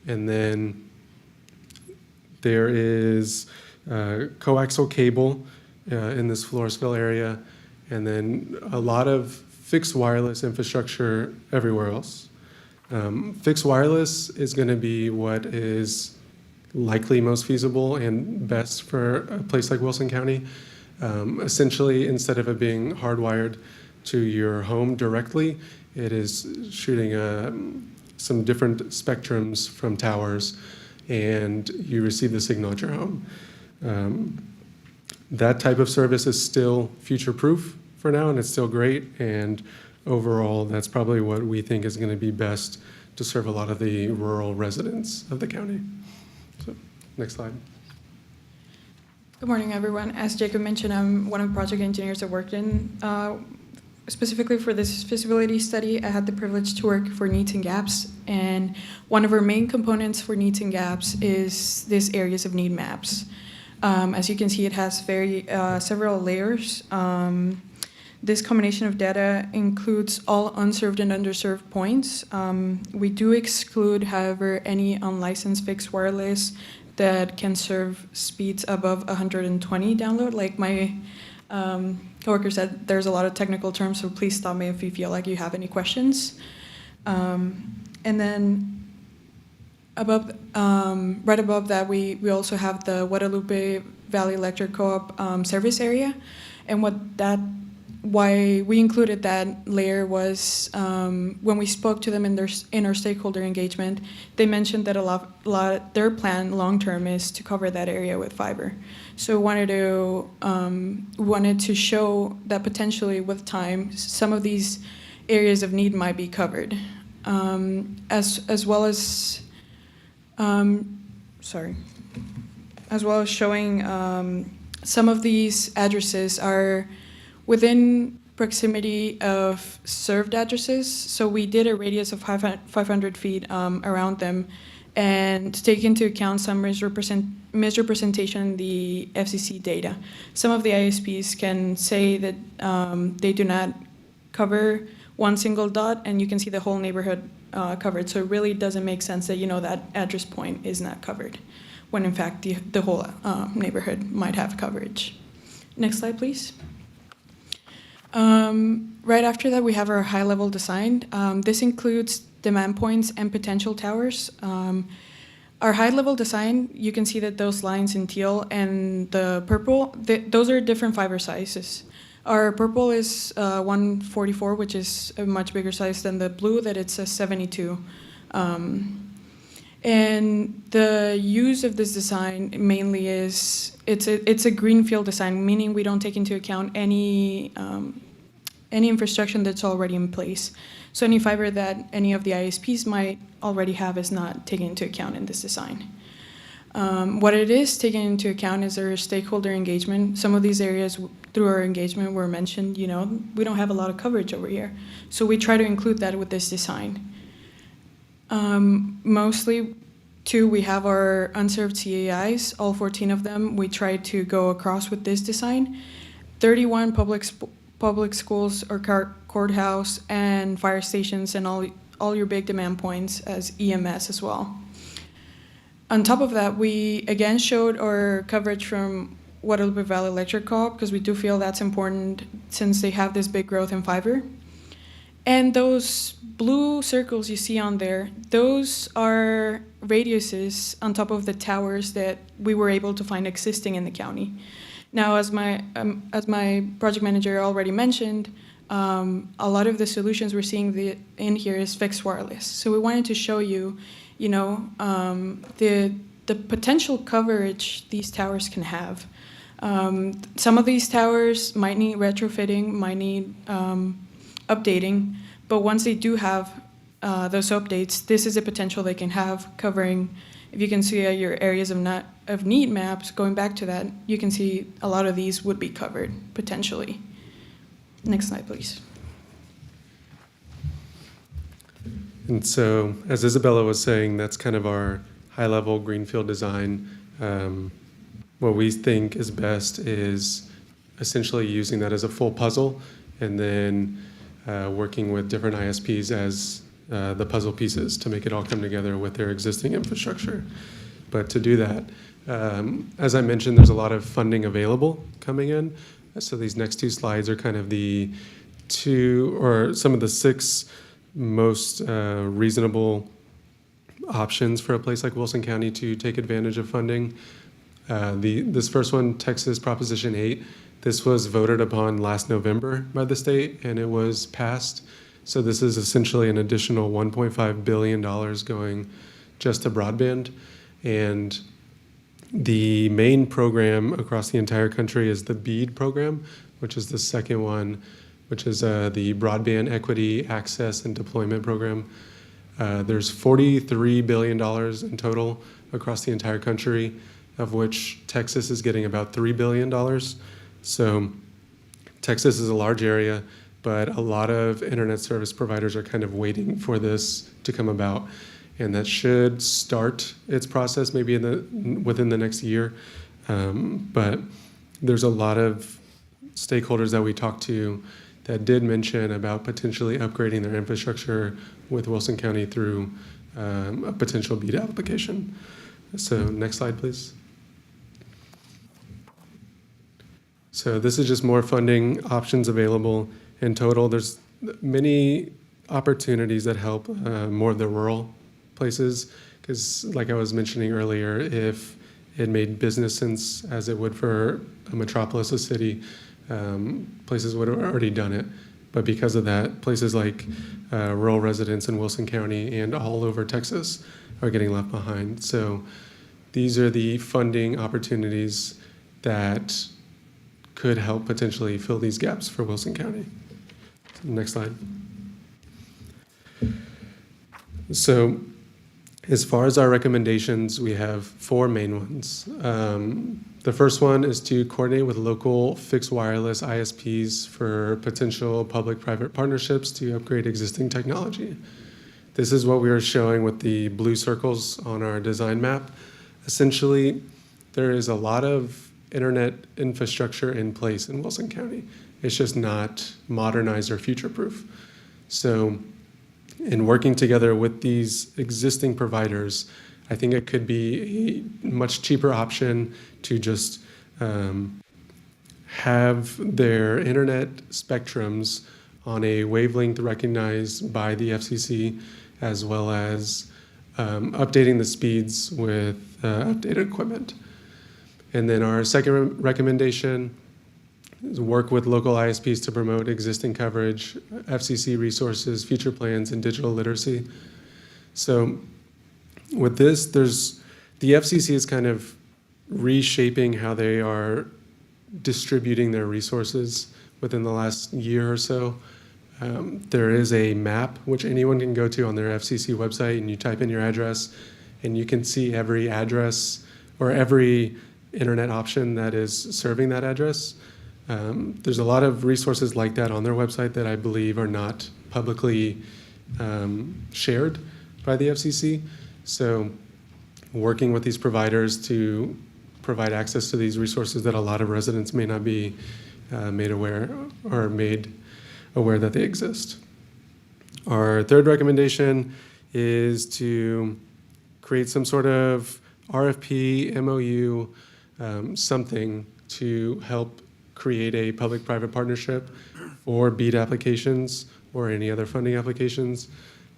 And then there is coaxial cable in this Floresville area, and then a lot of fixed wireless infrastructure everywhere else. Fixed wireless is going to be what is likely most feasible and best for a place like Wilson County. Essentially, instead of it being hardwired to your home directly, it is shooting some different spectrums from towers, and you receive the signal at your home. That type of service is still future-proof for now, and it's still great. And overall, that's probably what we think is going to be best to serve a lot of the rural residents of the county. So, next slide. Good morning, everyone. As Jacob mentioned, I'm one of the project engineers that worked in, specifically for this feasibility study. I had the privilege to work for Needs and Gaps, and one of our main components for Needs and Gaps is this areas of need maps. As you can see, it has several layers. This combination of data includes all unserved and underserved points. We do exclude, however, any unlicensed fixed wireless that can serve speeds above 120 download. Like my coworker said, there's a lot of technical terms, so please stop me if you feel like you have any questions. And then above, right above that, we also have the Guadalupe Valley Electric Co-op service area. And why we included that layer was when we spoke to them in our stakeholder engagement, they mentioned that their plan long-term is to cover that area with fiber. So wanted to show that potentially with time, some of these areas of need might be covered, as well as showing some of these addresses are within proximity of served addresses. So we did a radius of 500 feet around them, and to take into account some misrepresentation in the FCC data. Some of the ISPs can say that they do not cover one single dot, and you can see the whole neighborhood covered. So it really doesn't make sense that that address point is not covered, when in fact the whole neighborhood might have coverage. Next slide, please. Right after that, we have our high-level design. This includes demand points and potential towers. Our high-level design, you can see that those lines in teal and the purple, those are different fiber sizes. Our purple is 144, which is a much bigger size than the blue, that it's a 72. And the use of this design mainly is, it's a greenfield design, meaning we don't take into account any infrastructure that's already in place. So any fiber that any of the ISPs might already have is not taken into account in this design. What it is taken into account is our stakeholder engagement. Some of these areas through our engagement were mentioned, we don't have a lot of coverage over here. So we try to include that with this design. Mostly, too, we have our unserved CAIs, all 14 of them. We try to go across with this design. 31 public schools or courthouse and fire stations, and all your big demand points as EMS as well. On top of that, we again showed our coverage from Guadalupe Valley Electric Co-op, because we do feel that's important since they have this big growth in fiber. And those blue circles you see on there, those are radiuses on top of the towers that we were able to find existing in the county. Now, as my project manager already mentioned, a lot of the solutions we're seeing in here is fixed wireless. So we wanted to show you, the potential coverage these towers can have. Some of these towers might need retrofitting, might need updating, but once they do have those updates, this is a potential they can have covering. If you can see your areas of need maps, going back to that, you can see a lot of these would be covered potentially. Next slide, please. And so, as Isabella was saying, that's kind of our high-level greenfield design. What we think is best is essentially using that as a full puzzle, and then working with different ISPs as the puzzle pieces to make it all come together with their existing infrastructure. But to do that, as I mentioned, there's a lot of funding available coming in. So these next two slides are kind of the some of the 6 most reasonable options for a place like Wilson County to take advantage of funding. This first one, Texas Proposition 8, this was voted upon last November by the state and it was passed. So this is essentially an additional $1.5 billion going just to broadband. And the main program across the entire country is the BEAD program, which is the second one, which is the Broadband Equity Access and Deployment Program. There's $43 billion in total across the entire country, of which Texas is getting about $3 billion. So Texas is a large area, but a lot of internet service providers are kind of waiting for this to come about. And that should start its process maybe within the next year. But there's a lot of stakeholders that we talked to that did mention about potentially upgrading their infrastructure with Wilson County through a potential BEAD application. So next slide, please. So this is just more funding options available. In total, there's many opportunities that help more of the rural places, because like I was mentioning earlier, if it made business sense as it would for a metropolis, a city, places would have already done it. But because of that, places like rural residents in Wilson County and all over Texas are getting left behind. So these are the funding opportunities that could help potentially fill these gaps for Wilson County. Next slide. So as far as our recommendations, we have 4 main ones. The first one is to coordinate with local fixed wireless ISPs for potential public-private partnerships to upgrade existing technology. This is what we are showing with the blue circles on our design map. Essentially, there is a lot of internet infrastructure in place in Wilson County. It's just not modernized or future-proof. So in working together with these existing providers, I think it could be a much cheaper option to just have their internet spectrums on a wavelength recognized by the FCC, as well as updating the speeds with updated equipment. And then our second recommendation is work with local ISPs to promote existing coverage, FCC resources, future plans, and digital literacy. So with this, the FCC is kind of reshaping how they are distributing their resources within the last year or so. There is a map which anyone can go to on their FCC website, and you type in your address, and you can see every address or every internet option that is serving that address. There's a lot of resources like that on their website that I believe are not publicly shared by the FCC. So working with these providers to provide access to these resources that a lot of residents may not be made aware that they exist. Our third recommendation is to create some sort of RFP, MOU, something to help create a public-private partnership for BEAD applications or any other funding applications.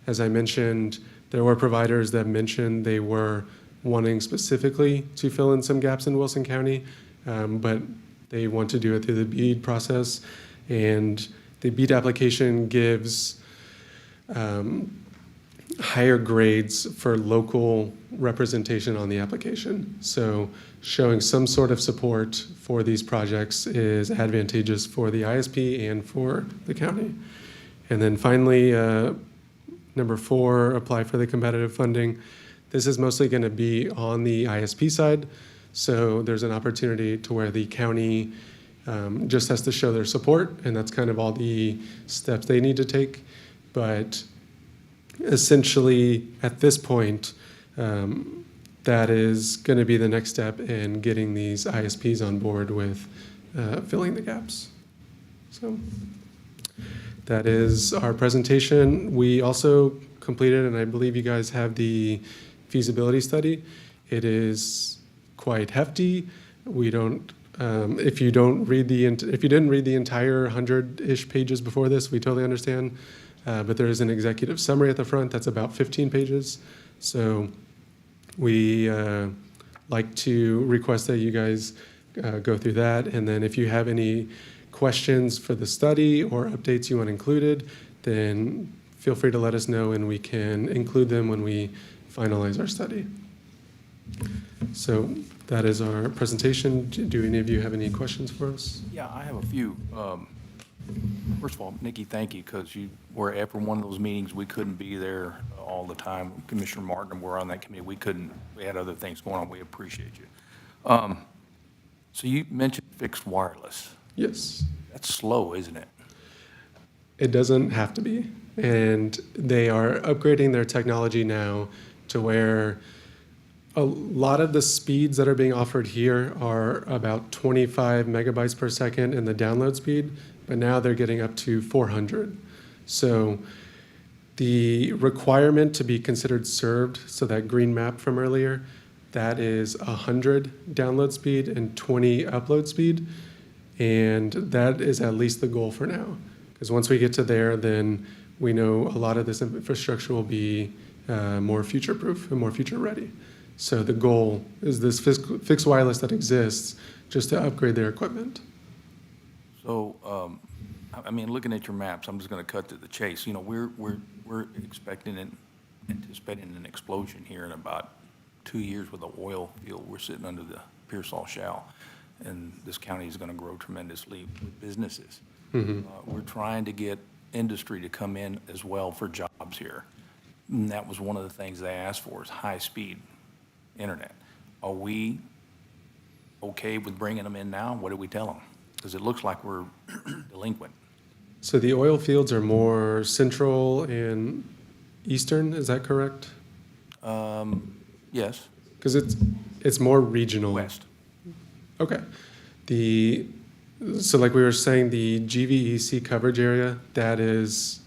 As I mentioned, there were providers that mentioned they were wanting specifically to fill in some gaps in Wilson County, but they want to do it through the BEAD process. And the BEAD application gives higher grades for local representation on the application. So showing some sort of support for these projects is advantageous for the ISP and for the county. And then finally, number 4, apply for the competitive funding. This is mostly going to be on the ISP side. So there's an opportunity to where the county just has to show their support, and that's kind of all the steps they need to take. But essentially, at this point, that is going to be the next step in getting these ISPs on board with filling the gaps. So that is our presentation. We also completed, and I believe you guys have the feasibility study. It is quite hefty. We don't. If you didn't read the entire 100-ish pages before this, we totally understand. But there is an executive summary at the front that's about 15 pages. So we like to request that you guys go through that. And then if you have any questions for the study or updates you want included, then feel free to let us know and we can include them when we finalize our study. So that is our presentation. Do any of you have any questions for us? Yeah, I have a few. First of all, Nikki, thank you, because you were after one of those meetings, we couldn't be there all the time. Commissioner Martin, we're on that committee. We had other things going on. We appreciate you. So you mentioned fixed wireless. Yes. That's slow, isn't it? It doesn't have to be. And they are upgrading their technology now to where a lot of the speeds that are being offered here are about 25 megabytes per second in the download speed, but now they're getting up to 400. So the requirement to be considered served, so that green map from earlier, that is 100 download speed and 20 upload speed. And that is at least the goal for now. Because once we get to there, then we know a lot of this infrastructure will be more future-proof and more future-ready. So the goal is this fixed wireless that exists just to upgrade their equipment. So, I mean, looking at your maps, I'm just going to cut to the chase. You know, we're expecting and anticipating an explosion here in about 2 years with the oil field. We're sitting under the Pearsall Shale, and this county is going to grow tremendously with businesses. We're trying to get industry to come in as well for jobs here. And that was one of the things they asked for is high-speed internet. Are we okay with bringing them in now? What do we tell them? Because it looks like we're delinquent. So the oil fields are more central and eastern, is that correct? Yes. Because it's more regional. West. Okay. So like we were saying, the GVEC coverage area, that is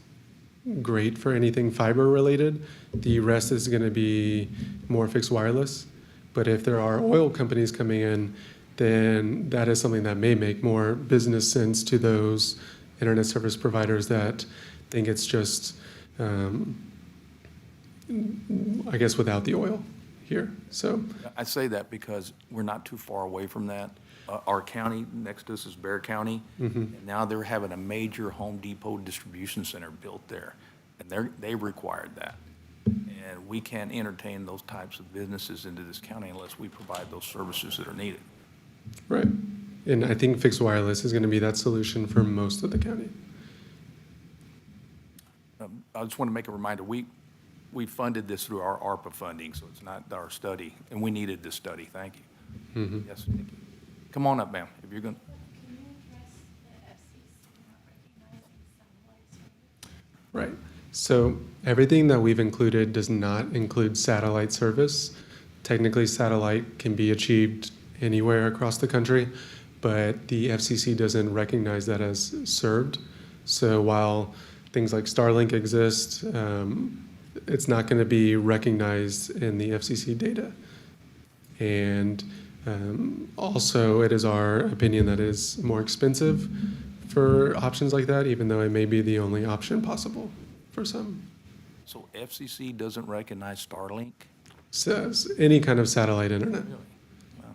great for anything fiber related. The rest is going to be more fixed wireless. But if there are oil companies coming in, then that is something that may make more business sense to those internet service providers that think it's just, I guess, without the oil here. So I say that because we're not too far away from that. Our county next to us is Bear County, and now they're having a major Home Depot distribution center built there, and they required that. And we can't entertain those types of businesses into this county unless we provide those services that are needed. Right. And I think fixed wireless is going to be that solution for most of the county. I just want to make a reminder, we funded this through our ARPA funding, so it's not our study, and we needed this study. Thank you. Yes, Nikki. Come on up, ma'am, if you're going to. Right. So everything that we've included does not include satellite service. Technically, satellite can be achieved anywhere across the country, but the FCC doesn't recognize that as served. So while things like Starlink exist, it's not going to be recognized in the FCC data. And also, it is our opinion that it is more expensive for options like that, even though it may be the only option possible for some. So FCC doesn't recognize Starlink? Says any kind of satellite internet. Really? Wow.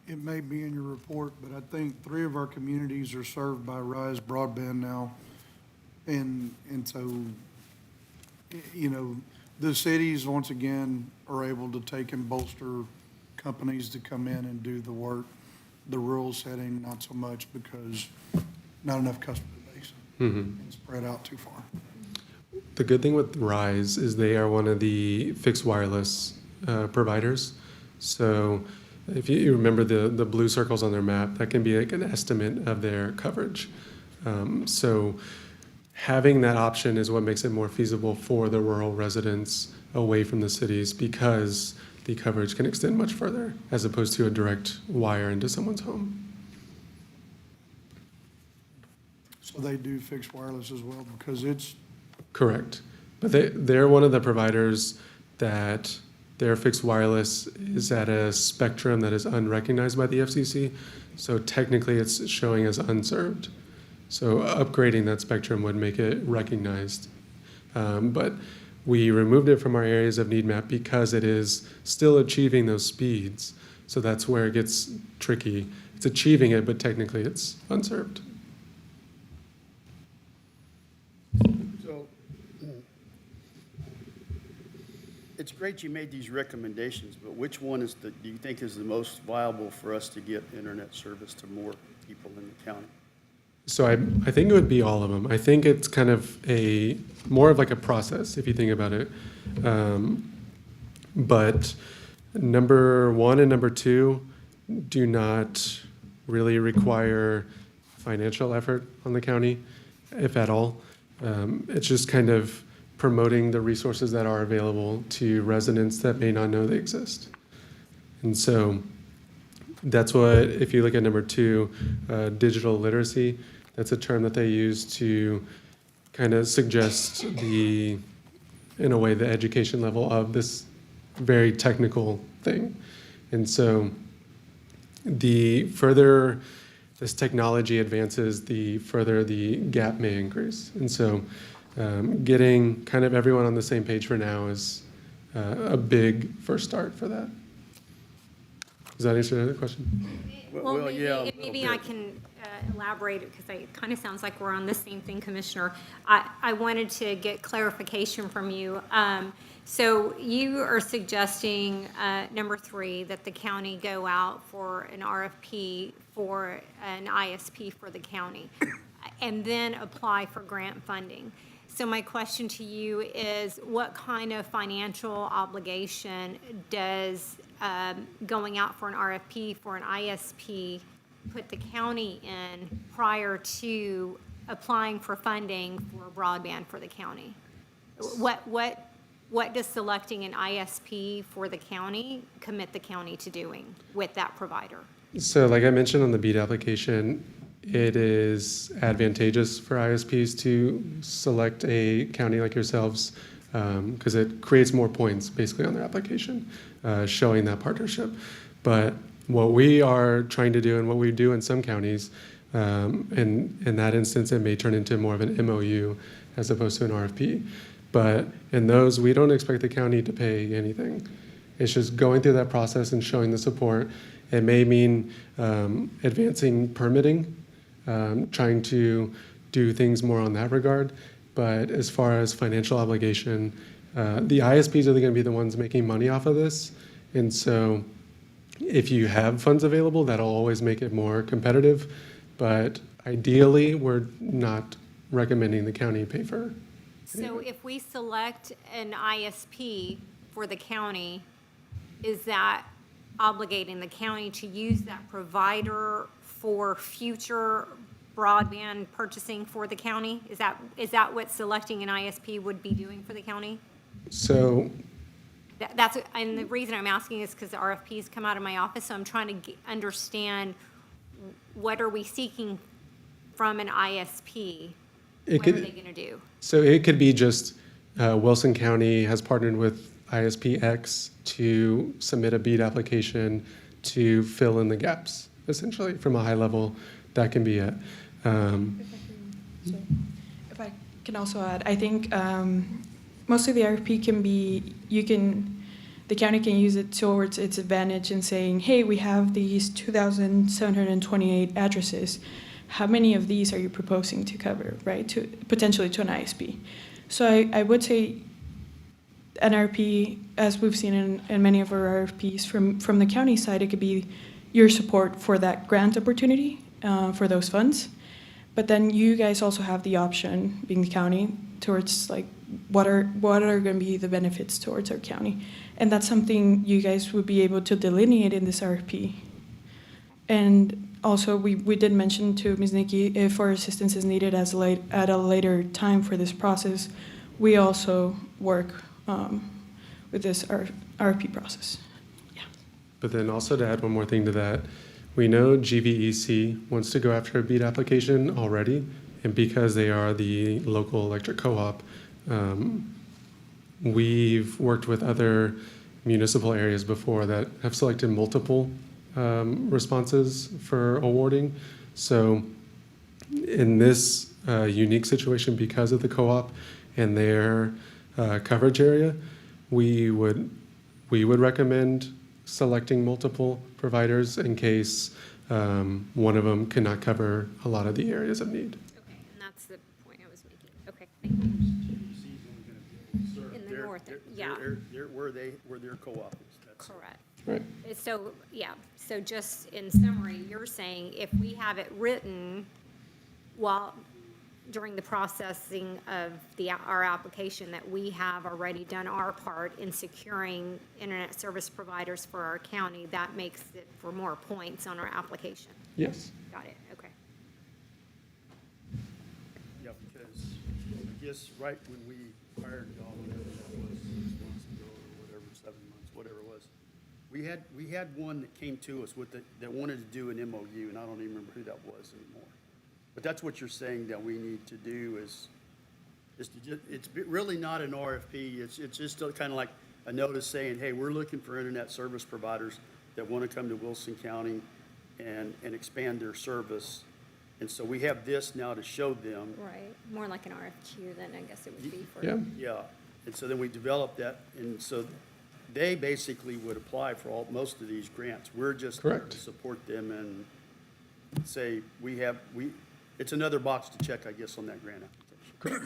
It may be in your report, but I think 3 of our communities are served by Rise Broadband now. And so, you know, the cities, once again, are able to take and bolster companies to come in and do the work. The rural setting, not so much, because not enough customer base and spread out too far. The good thing with Rise is they are one of the fixed wireless providers. So if you remember the blue circles on their map, that can be like an estimate of their coverage. So having that option is what makes it more feasible for the rural residents away from the cities, because the coverage can extend much further as opposed to a direct wire into someone's home. So they do fixed wireless as well, because it's. Correct. But they're one of the providers that their fixed wireless is at a spectrum that is unrecognized by the FCC. So technically it's showing as unserved. So upgrading that spectrum would make it recognized. But we removed it from our areas of need map because it is still achieving those speeds. So that's where it gets tricky. It's achieving it, but technically it's unserved. So it's great you made these recommendations, but which one do you think is the most viable for us to get internet service to more people in the county? So I think it would be all of them. I think it's kind of more of like a process, if you think about it. But number 1 and number 2 do not really require financial effort on the county, if at all. It's just kind of promoting the resources that are available to residents that may not know they exist. And so that's what, if you look at number 2, digital literacy, that's a term that they use to kind of suggest in a way, the education level of this very technical thing. And so the further this technology advances, the further the gap may increase. And so getting kind of everyone on the same page for now is a big first start for that. Does that answer the question? Well, maybe, yeah, maybe okay. I can elaborate, because it kind of sounds like we're on the same thing, Commissioner. I wanted to get clarification from you. So you are suggesting, number 3, that the county go out for an RFP for an ISP for the county and then apply for grant funding. So my question to you is, what kind of financial obligation does going out for an RFP for an ISP put the county in prior to applying for funding for broadband for the county? What does selecting an ISP for the county commit the county to doing with that provider? So like I mentioned on the BEAD application, it is advantageous for ISPs to select a county like yourselves because it creates more points basically on their application, showing that partnership. But what we are trying to do and what we do in some counties, in that instance, it may turn into more of an MOU as opposed to an RFP. But in those, we don't expect the county to pay anything. It's just going through that process and showing the support. It may mean advancing permitting, trying to do things more on that regard. But as far as financial obligation, the ISPs are going to be the ones making money off of this. And so if you have funds available, that'll always make it more competitive. But ideally, we're not recommending the county pay for. So if we select an ISP for the county, is that obligating the county to use that provider for future broadband purchasing for the county? Is that what selecting an ISP would be doing for the county? So And the reason I'm asking is because the RFPs come out of my office, so I'm trying to understand what are we seeking from an ISP? What are they going to do? So it could be just Wilson County has partnered with ISP X to submit a BEAD application to fill in the gaps, essentially, from a high level. That can be it. If I can also add, I think mostly the RFP can be, the county can use it towards its advantage in saying, hey, we have these 2,728 addresses. How many of these are you proposing to cover, right, potentially to an ISP? So I would say an RFP, as we've seen in many of our RFPs from the county side, it could be your support for that grant opportunity for those funds. But then you guys also have the option, being the county, towards like what are going to be the benefits towards our county. And that's something you guys would be able to delineate in this RFP. And also, we did mention to Ms. Nikki, if our assistance is needed at a later time for this process, we also work with this RFP process. Yeah. But then also to add one more thing to that, we know GVEC wants to go after a BEAD application already, and because they are the local electric co-op, we've worked with other municipal areas before that have selected multiple responses for awarding. So in this unique situation, because of the co-op and their coverage area, we would recommend selecting multiple providers in case one of them cannot cover a lot of the areas of need. Okay, and that's the point I was making. Okay, thank you. In the north, yeah. Where their co-op is. That's it. Correct. Right. So, yeah, so just in summary, you're saying if we have it written while, during the processing of our application, that we have already done our part in securing internet service providers for our county, that makes it for more points on our application. Yes. Got it, okay. Yeah, because I guess right when we hired y'all, whatever that was, 6 months ago or whatever, 7 months, whatever it was, we had one that came to us that wanted to do an MOU, and I don't even remember who that was anymore. But that's what you're saying that we need to do is it's really not an RFP. It's just kind of like a notice saying, hey, we're looking for internet service providers that want to come to Wilson County and expand their service. And so we have this now to show them. Right, more like an RFQ than I guess it would be for. Yeah. Yeah, and so then we developed that, and so they basically would apply for most of these grants. We're just there Correct. to support them and say, it's another box to check, I guess, on that grant application. Correct.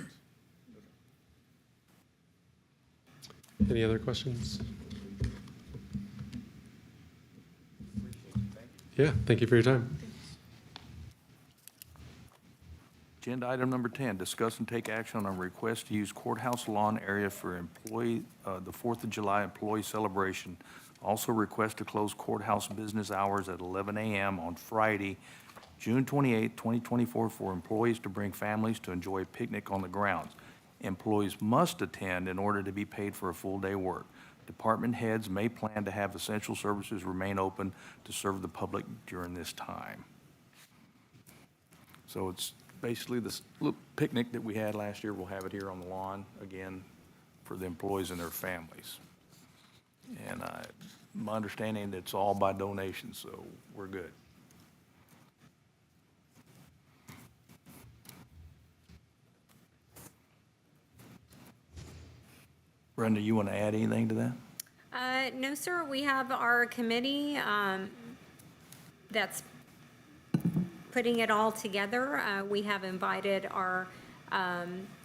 Any other questions? Yeah, thank you for your time. Agenda item number 10, discuss and take action on a request to use courthouse lawn area for the 4th of July employee celebration. Also request to close courthouse business hours at 11 a.m. on Friday, June 28, 2024, for employees to bring families to enjoy a picnic on the grounds. Employees must attend in order to be paid for a full day work. Department heads may plan to have essential services remain open to serve the public during this time. So it's basically this little picnic that we had last year. We'll have it here on the lawn again for the employees and their families. And my understanding, it's all by donation, so we're good. Brenda, you want to add anything to that? No, sir, we have our committee that's putting it all together. We have invited our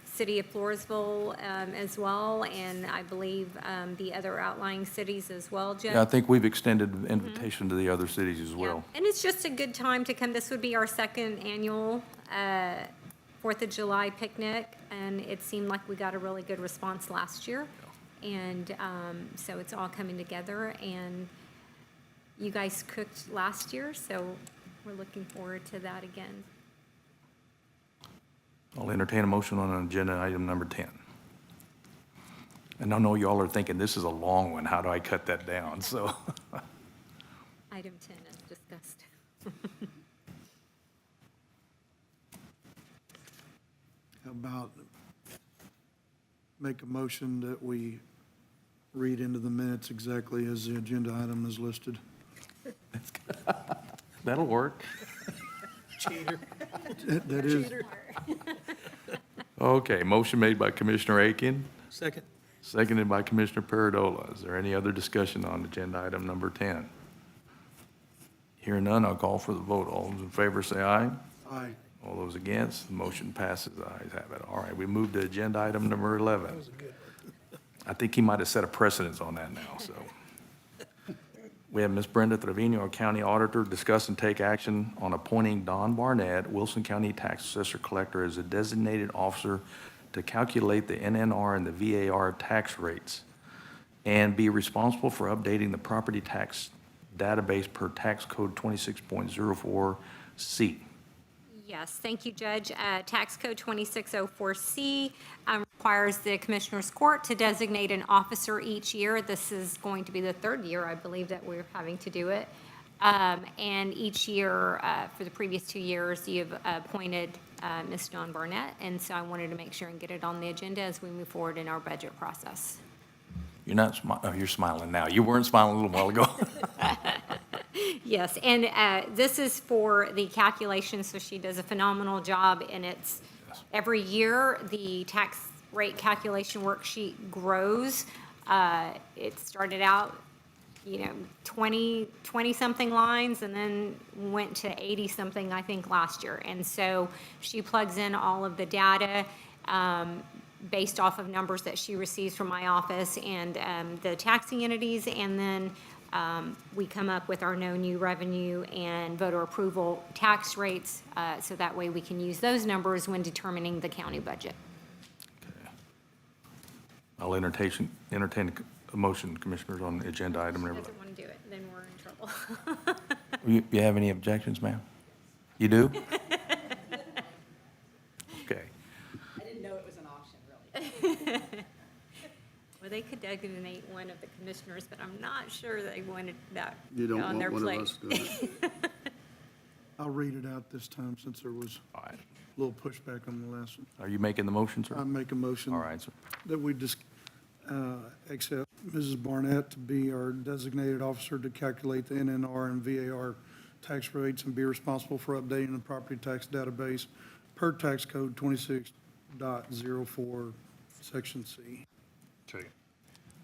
city of Floresville as well, and I believe the other outlying cities as well, Jeff. Yeah, I think we've extended the invitation to the other cities as well. And it's just a good time to come. This would be our second annual 4th of July picnic, and it seemed like we got a really good response last year. And so it's all coming together, and you guys cooked last year, so we're looking forward to that again. I'll entertain a motion on agenda item number 10. And I know y'all are thinking, this is a long one, how do I cut that down? So, Item 10 is discussed. How about make a motion that we read into the minutes exactly as the agenda item is listed? that'll work. Cheater. That is, Okay, motion made by Commissioner Aiken, Second. seconded by Commissioner Paradola. Is there any other discussion on agenda item number 10? Hearing none, I'll call for the vote. All those in favor say aye. aye. All those against, the motion passes. The ayes have it. All right, we move to agenda item number 11. I think he might have set a precedence on that now, so. We have Ms. Brenda Trevino, our county auditor, discuss and take action on appointing Don Barnett, Wilson County Tax Assessor Collector, as a designated officer to calculate the NNR and the VAR tax rates, and be responsible for updating the property tax database per tax code 26.04C. Yes, thank you, Judge. Tax Code 2604C requires the Commissioners Court to designate an officer each year. This is going to be the third year, I believe, that we're having to do it. And each year, for the previous 2 years, you've appointed Ms. Dawn Barnett, and so I wanted to make sure and get it on the agenda as we move forward in our budget process. You're not you're smiling now. You weren't smiling a little while ago. Yes, and this is for the calculation, so she does a phenomenal job, and it's every year the tax rate calculation worksheet grows. It started out, 20-something lines and then went to 80-something, I think, last year. And so she plugs in all of the data based off of numbers that she receives from my office and the taxing entities, and then we come up with our no new revenue and voter approval tax rates, so that way we can use those numbers when determining the county budget. I'll entertain a motion, Commissioners, on agenda item number. Doesn't want to do it, then we're in trouble. You have any objections, ma'am? You do? Okay. I didn't know it was an option, really. Well, they could designate one of the commissioners, but I'm not sure they wanted that You don't on their want one of plate. us doing it. I'll read it out this time since there was All right. a little pushback on the last one. Are you making the motion, sir? I make a motion All right, sir. that we just accept Mrs. Barnett to be our designated officer to calculate the NNR and VAR tax rates and be responsible for updating the property tax database per tax code 26.04, section C. Second.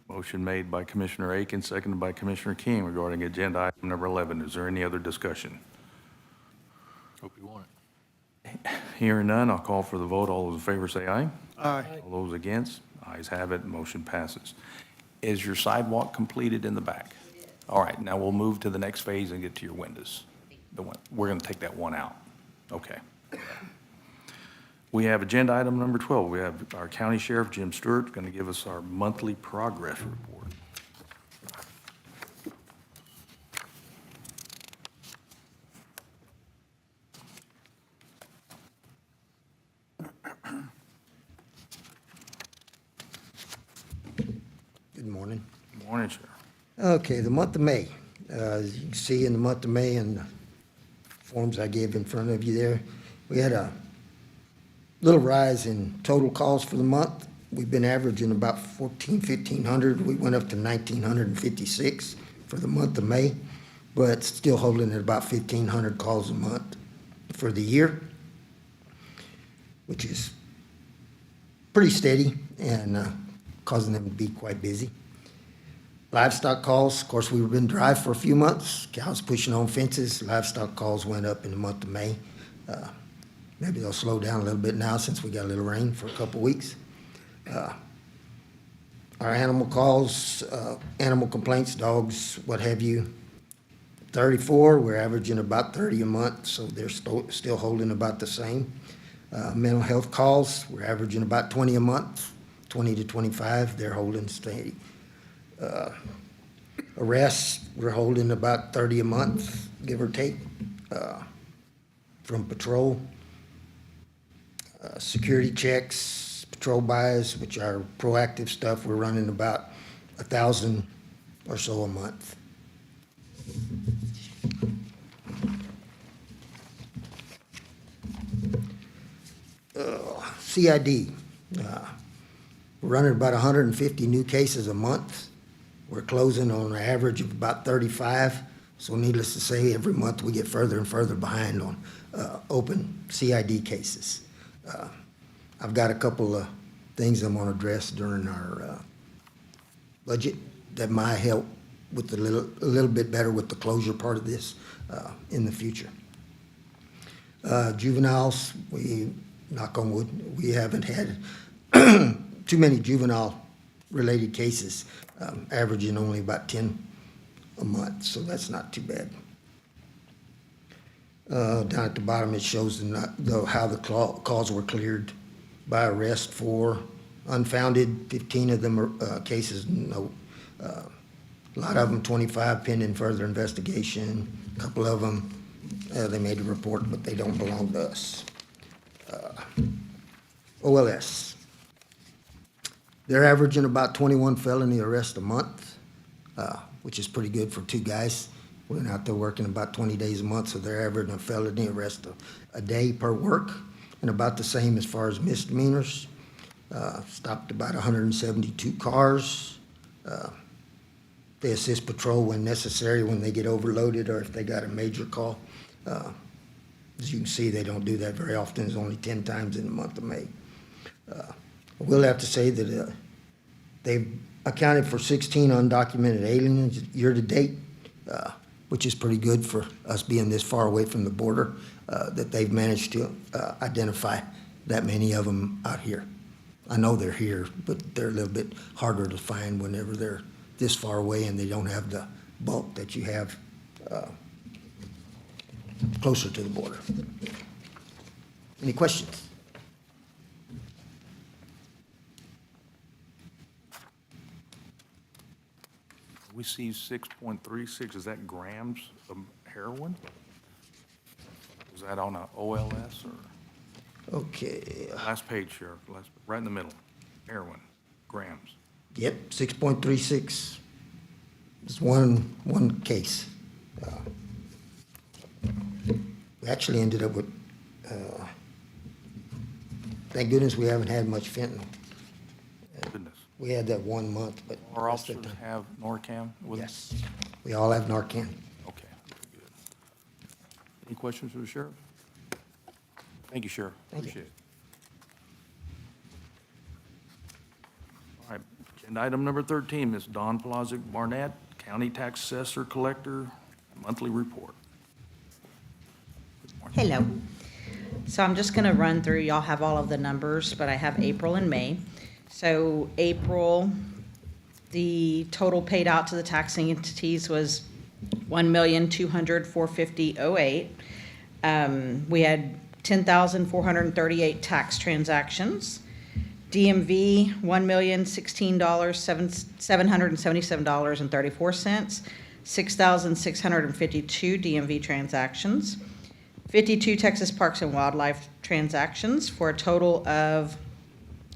Motion made by Commissioner Aiken, seconded by Commissioner King regarding agenda item number 11. Is there any other discussion? Hope you want it. Hearing none, I'll call for the vote. All those in favor say aye. Aye. All those against? Ayes have it, motion passes. Is your sidewalk completed in the back? All right, now we'll move to the next phase and get to your windows. We're going to take that one out. Okay. We have agenda item number 12. We have our County Sheriff, Jim Stewart, going to give us our monthly progress report. Good morning. Good morning, Sheriff. Okay, the month of May. As you can see in the month of May and the forms I gave in front of you there, we had a little rise in total calls for the month. We've been averaging about 1,500. We went up to 1,956 for the month of May, but still holding at about 1,500 calls a month for the year, which is pretty steady and causing them to be quite busy. Livestock calls, of course, we've been dry for a few months. Cows pushing on fences. Livestock calls went up in the month of May. Maybe they'll slow down a little bit now since we got a little rain for a couple weeks. Our animal calls, animal complaints, dogs, what have you, 34. We're averaging about 30 a month, so they're still holding about the same. Mental health calls, we're averaging about 20 a month, 20 to 25. They're holding steady. Arrests, we're holding about 30 a month, give or take, from patrol. Security checks, patrol buys, which are proactive stuff, we're running about 1,000 or so a month. CID, we're running about 150 new cases a month. We're closing on an average of about 35. So needless to say, every month we get further and further behind on open CID cases. I've got a couple of things I'm going to address during our budget that might help with a little bit better with the closure part of this in the future. Juveniles, we, knock on wood, we haven't had too many juvenile-related cases, averaging only about 10 a month, so that's not too bad. Down at the bottom, it shows how the calls were cleared by arrest for unfounded. 15 of them are cases, no. A lot of them, 25 pending further investigation. A couple of them, they made a report, but they don't belong to us. OLS. They're averaging about 21 felony arrests a month, which is pretty good for two guys. We're out there working about 20 days a month, so they're averaging a felony arrest a day per work, and about the same as far as misdemeanors. Stopped about 172 cars. They assist patrol when necessary, when they get overloaded or if they got a major call. As you can see, they don't do that very often. It's only 10 times in the month of May. I will have to say that they've accounted for 16 undocumented aliens year-to-date, which is pretty good for us being this far away from the border, that they've managed to identify that many of them out here. I know they're here, but they're a little bit harder to find whenever they're this far away and they don't have the bulk that you have closer to the border. Any questions? We see 6.36, is that grams of heroin? Is that on a OLS or? Okay, Last page, Sheriff, right in the middle, heroin, grams. yep, 6.36 is one case. We actually ended up with, thank goodness we haven't had much fentanyl. Goodness. We had that 1 month, but. Our rest of officers the time- have Narcan with them? Yes, we all have Narcan. Okay, very good. Any questions for the sheriff? Thank you, Sheriff. Thank you. Appreciate it. All right, agenda item number 13, Ms. Dawn Plaza Barnett, County Tax Assessor Collector, monthly report. Hello. So I'm just going to run through, y'all have all of the numbers, but I have April and May. So April, the total paid out to the taxing entities was $1,200,450.08. We had 10,438 tax transactions. DMV, $1,016,777.34. 6,652 DMV transactions. 52 Texas Parks and Wildlife transactions for a total of,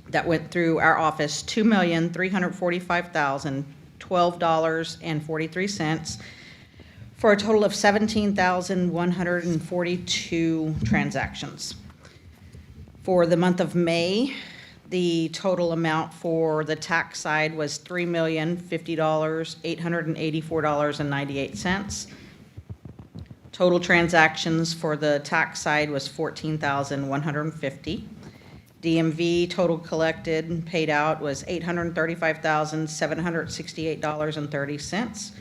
that went through our office, $2,345,012.43 for a total of 17,142 transactions. For the month of May, the total amount for the tax side was $3,050,884.98. Total transactions for the tax side was 14,150. DMV total collected and paid out was $835,768.30.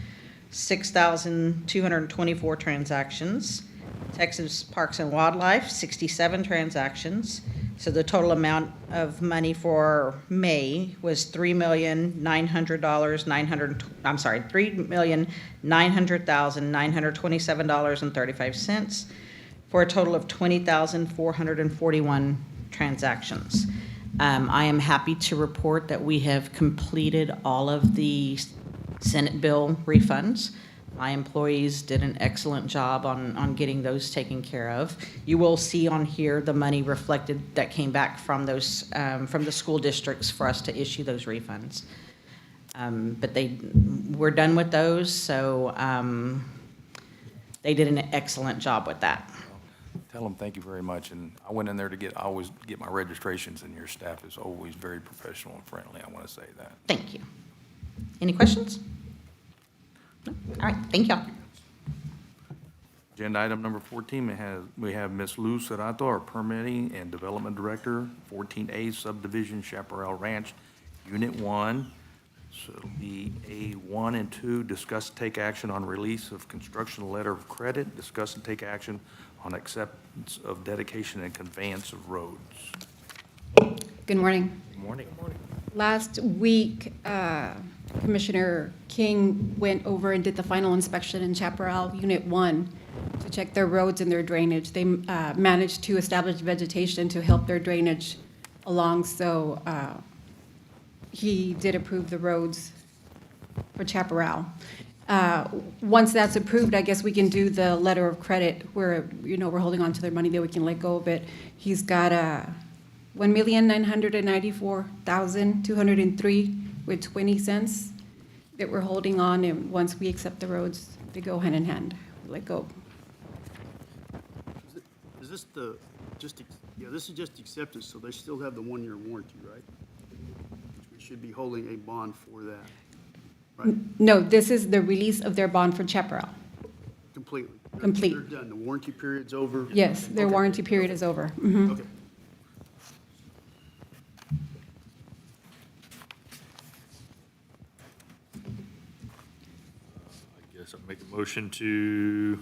6,224 transactions. Texas Parks and Wildlife, 67 transactions. So the total amount of money for May was $3,900,927.35 for a total of 20,441 transactions. I am happy to report that we have completed all of the Senate bill refunds. My employees did an excellent job on getting those taken care of. You will see on here the money reflected that came back from those, from the school districts for us to issue those refunds. But we're done with those, so they did an excellent job with that. Tell them thank you very much, and I went in there I always get my registrations, and your staff is always very professional and friendly, I want to say that. Thank you. Any questions? No? All right, thank y'all. Agenda item number 14, we have Ms. Lou Cerato, our Permitting and Development Director, 14A Subdivision, Chaparral Ranch, Unit 1. So it'll be A1 and 2, discuss and take action on release of construction letter of credit, discuss and take action on acceptance of dedication and conveyance of roads. Good morning. Good morning. Last week, Commissioner King went over and did the final inspection in Chaparral Unit 1 to check their roads and their drainage. They managed to establish vegetation to help their drainage along, so he did approve the roads for Chaparral. Once that's approved, I guess we can do the letter of credit where, we're holding on to their money that we can let go of it. He's got $1,994,203.20 that we're holding on, and once we accept the roads, they go hand in hand, let go. Is this this is just acceptance, so they still have the 1-year warranty, right? We should be holding a bond for that, right? No, this is the release of their bond for Chaparral. Completely? Complete. They're done, the warranty period's over? Yes, their Okay. warranty period is over. Mhm. Okay. guess I'll make a motion to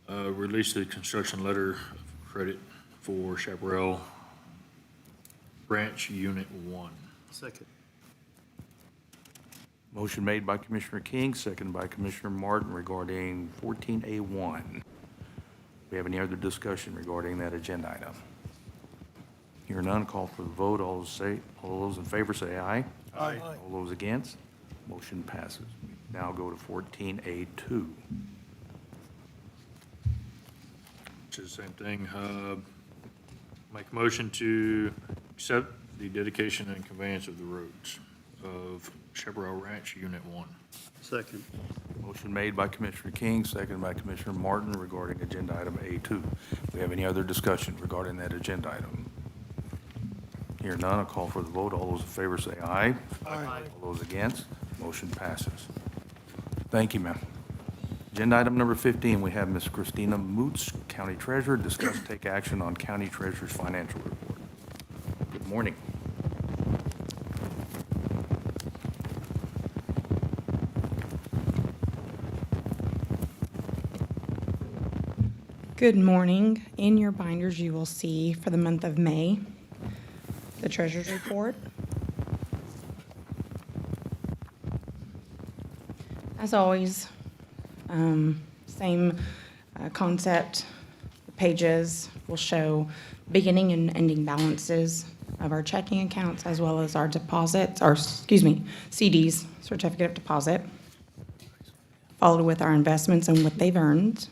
release the construction letter of credit for Chaparral Ranch Unit 1. Second. Motion made by Commissioner King, seconded by Commissioner Martin regarding 14A1. We have any other discussion regarding that agenda item? Hear none, call for the vote. All those in favor say aye. Aye. All those against, motion passes. Now go to 14A2. Which is the same thing. Make a motion to accept the dedication and conveyance of the roads of Chaparral Ranch Unit 1. Second. Motion made by Commissioner King, seconded by Commissioner Martin regarding agenda item A2. We have any other discussion regarding that agenda item? Hear none, I'll call for the vote. All those in favor say aye. Aye. All those against, motion passes. Thank you, ma'am. Agenda item number 15, we have Ms. Christina Moots, County Treasurer, discuss take action on County Treasurer's financial report. Good morning. Good morning. In your binders, you will see for the month of May, the treasurer's report. As always, same concept. The pages will show beginning and ending balances of our checking accounts as well as our deposits, or CDs, certificate of deposit, followed with our investments and what they've earned,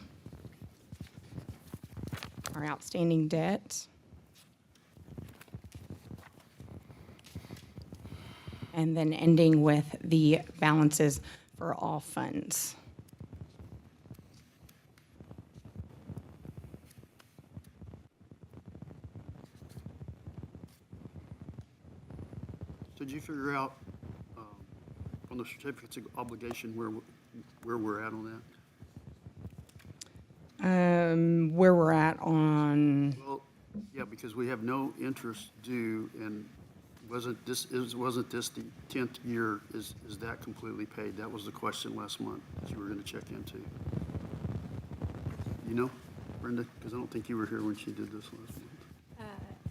our outstanding debt, and then ending with the balances for all funds. Did you figure out on the certificates of obligation where we're at on that? Where we're at on, Well, yeah, because we have no interest due, and wasn't this the 10th year? Is that completely paid? That was the question last month that you were going to check into. You know, Brenda? Because I don't think you were here when she did this last month.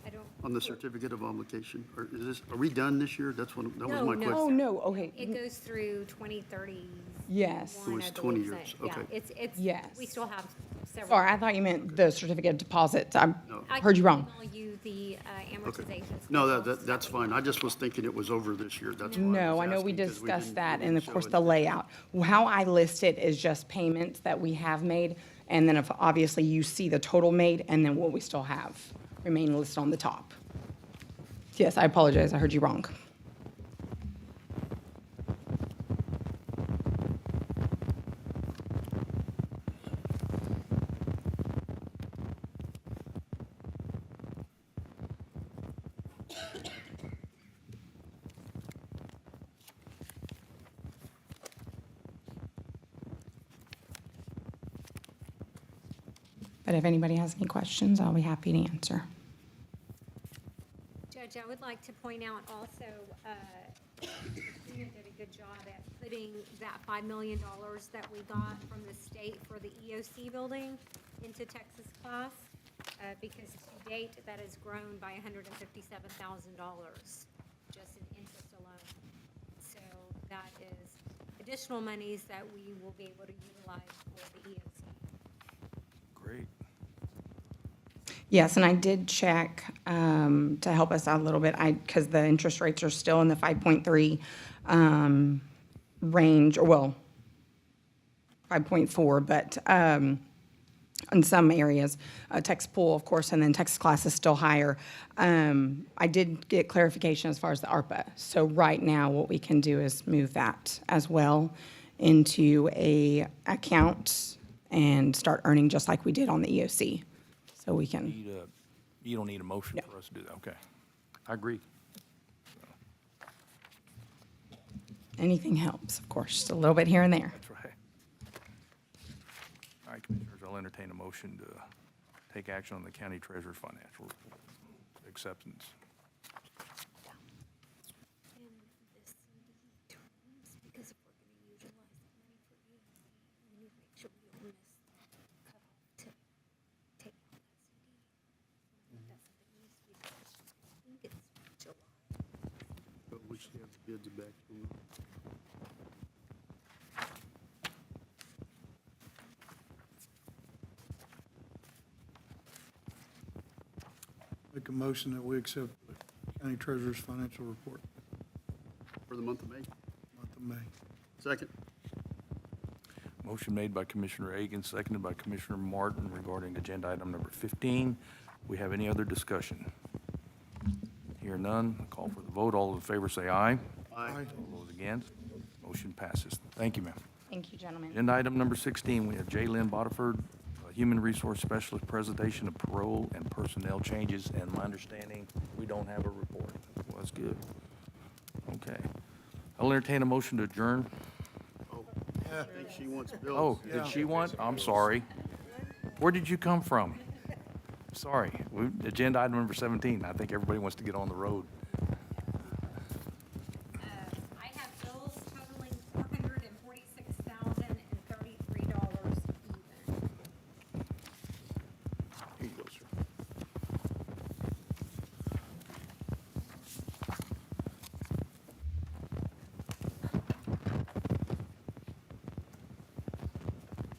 I don't. On the certificate of obligation, or are we done this year? That was my No, question. oh, no, okay. It goes through 2030. Yes. So it's 20 years, okay. Yeah, it's, Yes. we still have several. Sorry, I thought you meant the certificate of deposit. I No. heard you wrong. I can email you the amortization. No, that's fine. I just was thinking it was over this year. That's why No, was I know we asking, 'cause discussed didn't- that, we and didn't of course, show the it. layout. How I list it is just payments that we have made, and then if, obviously, you see the total made, and then what we still have remain listed on the top. Yes, I apologize, I heard you wrong. But if anybody has any questions, I'll be happy to answer. Judge, I would like to point out also, Christina did a good job at putting that $5 million that we got from the state for the EOC building into Texas class, because to date, that has grown by $157,000 just in interest alone. So that is additional monies that we will be able to utilize for the EOC. Great. Yes, and I did check to help us out a little bit, because the interest rates are still in the 5.3 range, or well, 5.4, but in some areas, Texas Pool, of course, and then Texas Class is still higher. I did get clarification as far as the ARPA. So right now, what we can do is move that as well into a account and start earning just like we did on the EOC. So we can. You don't need a motion for us to do that, okay. I agree. Anything helps, of course, just a little bit here and there. That's right. All right, Commissioners, I'll entertain a motion to take action on the county treasurer's financial acceptance. See if the bids are back. Make a motion that we accept the county treasurer's financial report. For the month of May. Month of May. Second. Motion made by Commissioner Egan, seconded by Commissioner Martin regarding agenda item number 15. We have any other discussion? Hear none, call for the vote. All those in favor say aye. Aye. All those against, motion passes. Thank you, ma'am. Thank you, gentlemen. Agenda item number 16, we have J. Lynn Bodiford, Human Resource Specialist, presentation of parole and personnel changes, and my understanding, we don't have a report. Well, that's good. Okay. I'll entertain a motion to adjourn. I think she wants bills. Oh, did she want? I'm sorry. Where did you come from? Sorry. Agenda item number 17. I think everybody wants to get on the road. I have bills totaling $446,033 even. Here you go, sir.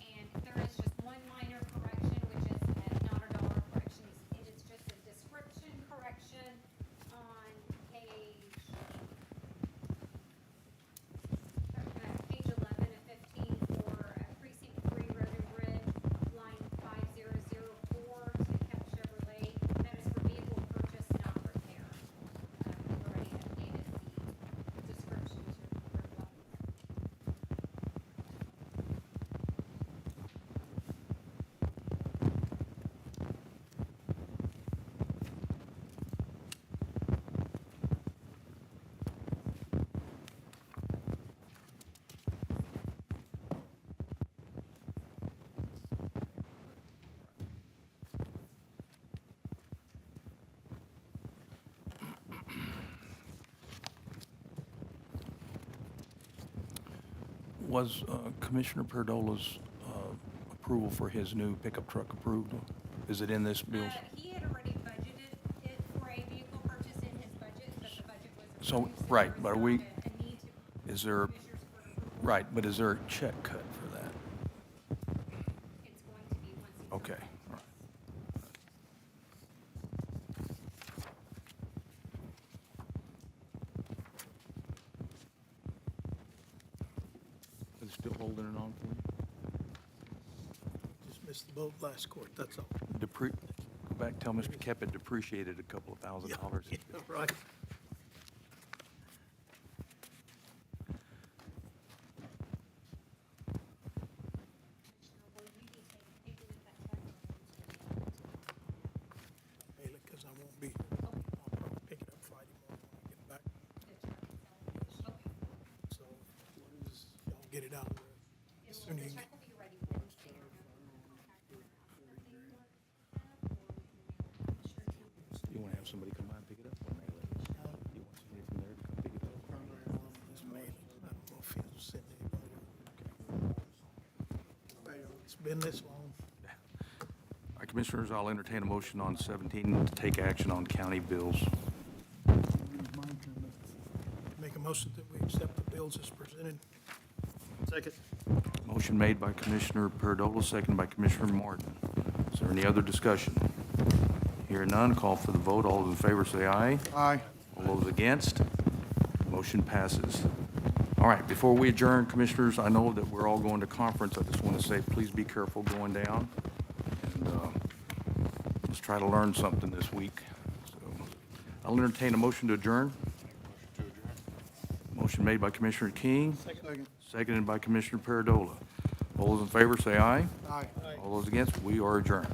And there is just one minor correction, which is not a dollar correction. It is just a description correction on page 11 of 15 for precinct 3 Road and Bridge, line 5004 to Kepp Chevrolet. That is for vehicle purchase, not repair. We've already updated the description to reflect. Was Commissioner Perdola's approval for his new pickup truck approved? Is it in this bills? He had already budgeted it for a vehicle purchase in his budget, but the budget was So, approved, right, there but are was we, not a need to is there, commissioners for approval. right, but is there a check cut for that? It's going to be once he's. Okay, all right. Is it still holding it on for you? Just missed the boat last court, that's all. Go back, tell Mr. Kepp it depreciated a couple of $1,000. Right. Mail it, 'cause I won't be, I'll probably pick it up Friday morning when I get back. So, y'all get it out as soon as you can. You want to have somebody come by and pick it up or mail it? You want somebody from there to come pick it up? Just mail it. I don't know if he'll send anybody. It's been this long. All right, Commissioners, I'll entertain a motion on 17 to take action on county bills. Make a motion that we accept the bills as presented. Second. Motion made by Commissioner Perdola, seconded by Commissioner Martin. Is there any other discussion? Hearing none, call for the vote. All those in favor say aye. Aye. All those against, motion passes. All right, before we adjourn, Commissioners, I know that we're all going to conference. I just want to say, please be careful going down. And let's try to learn something this week. So I'll entertain a motion to adjourn. Motion made by Commissioner King, Second. seconded by Commissioner Perdola. All those in favor say aye. Aye. All those against, we are adjourned.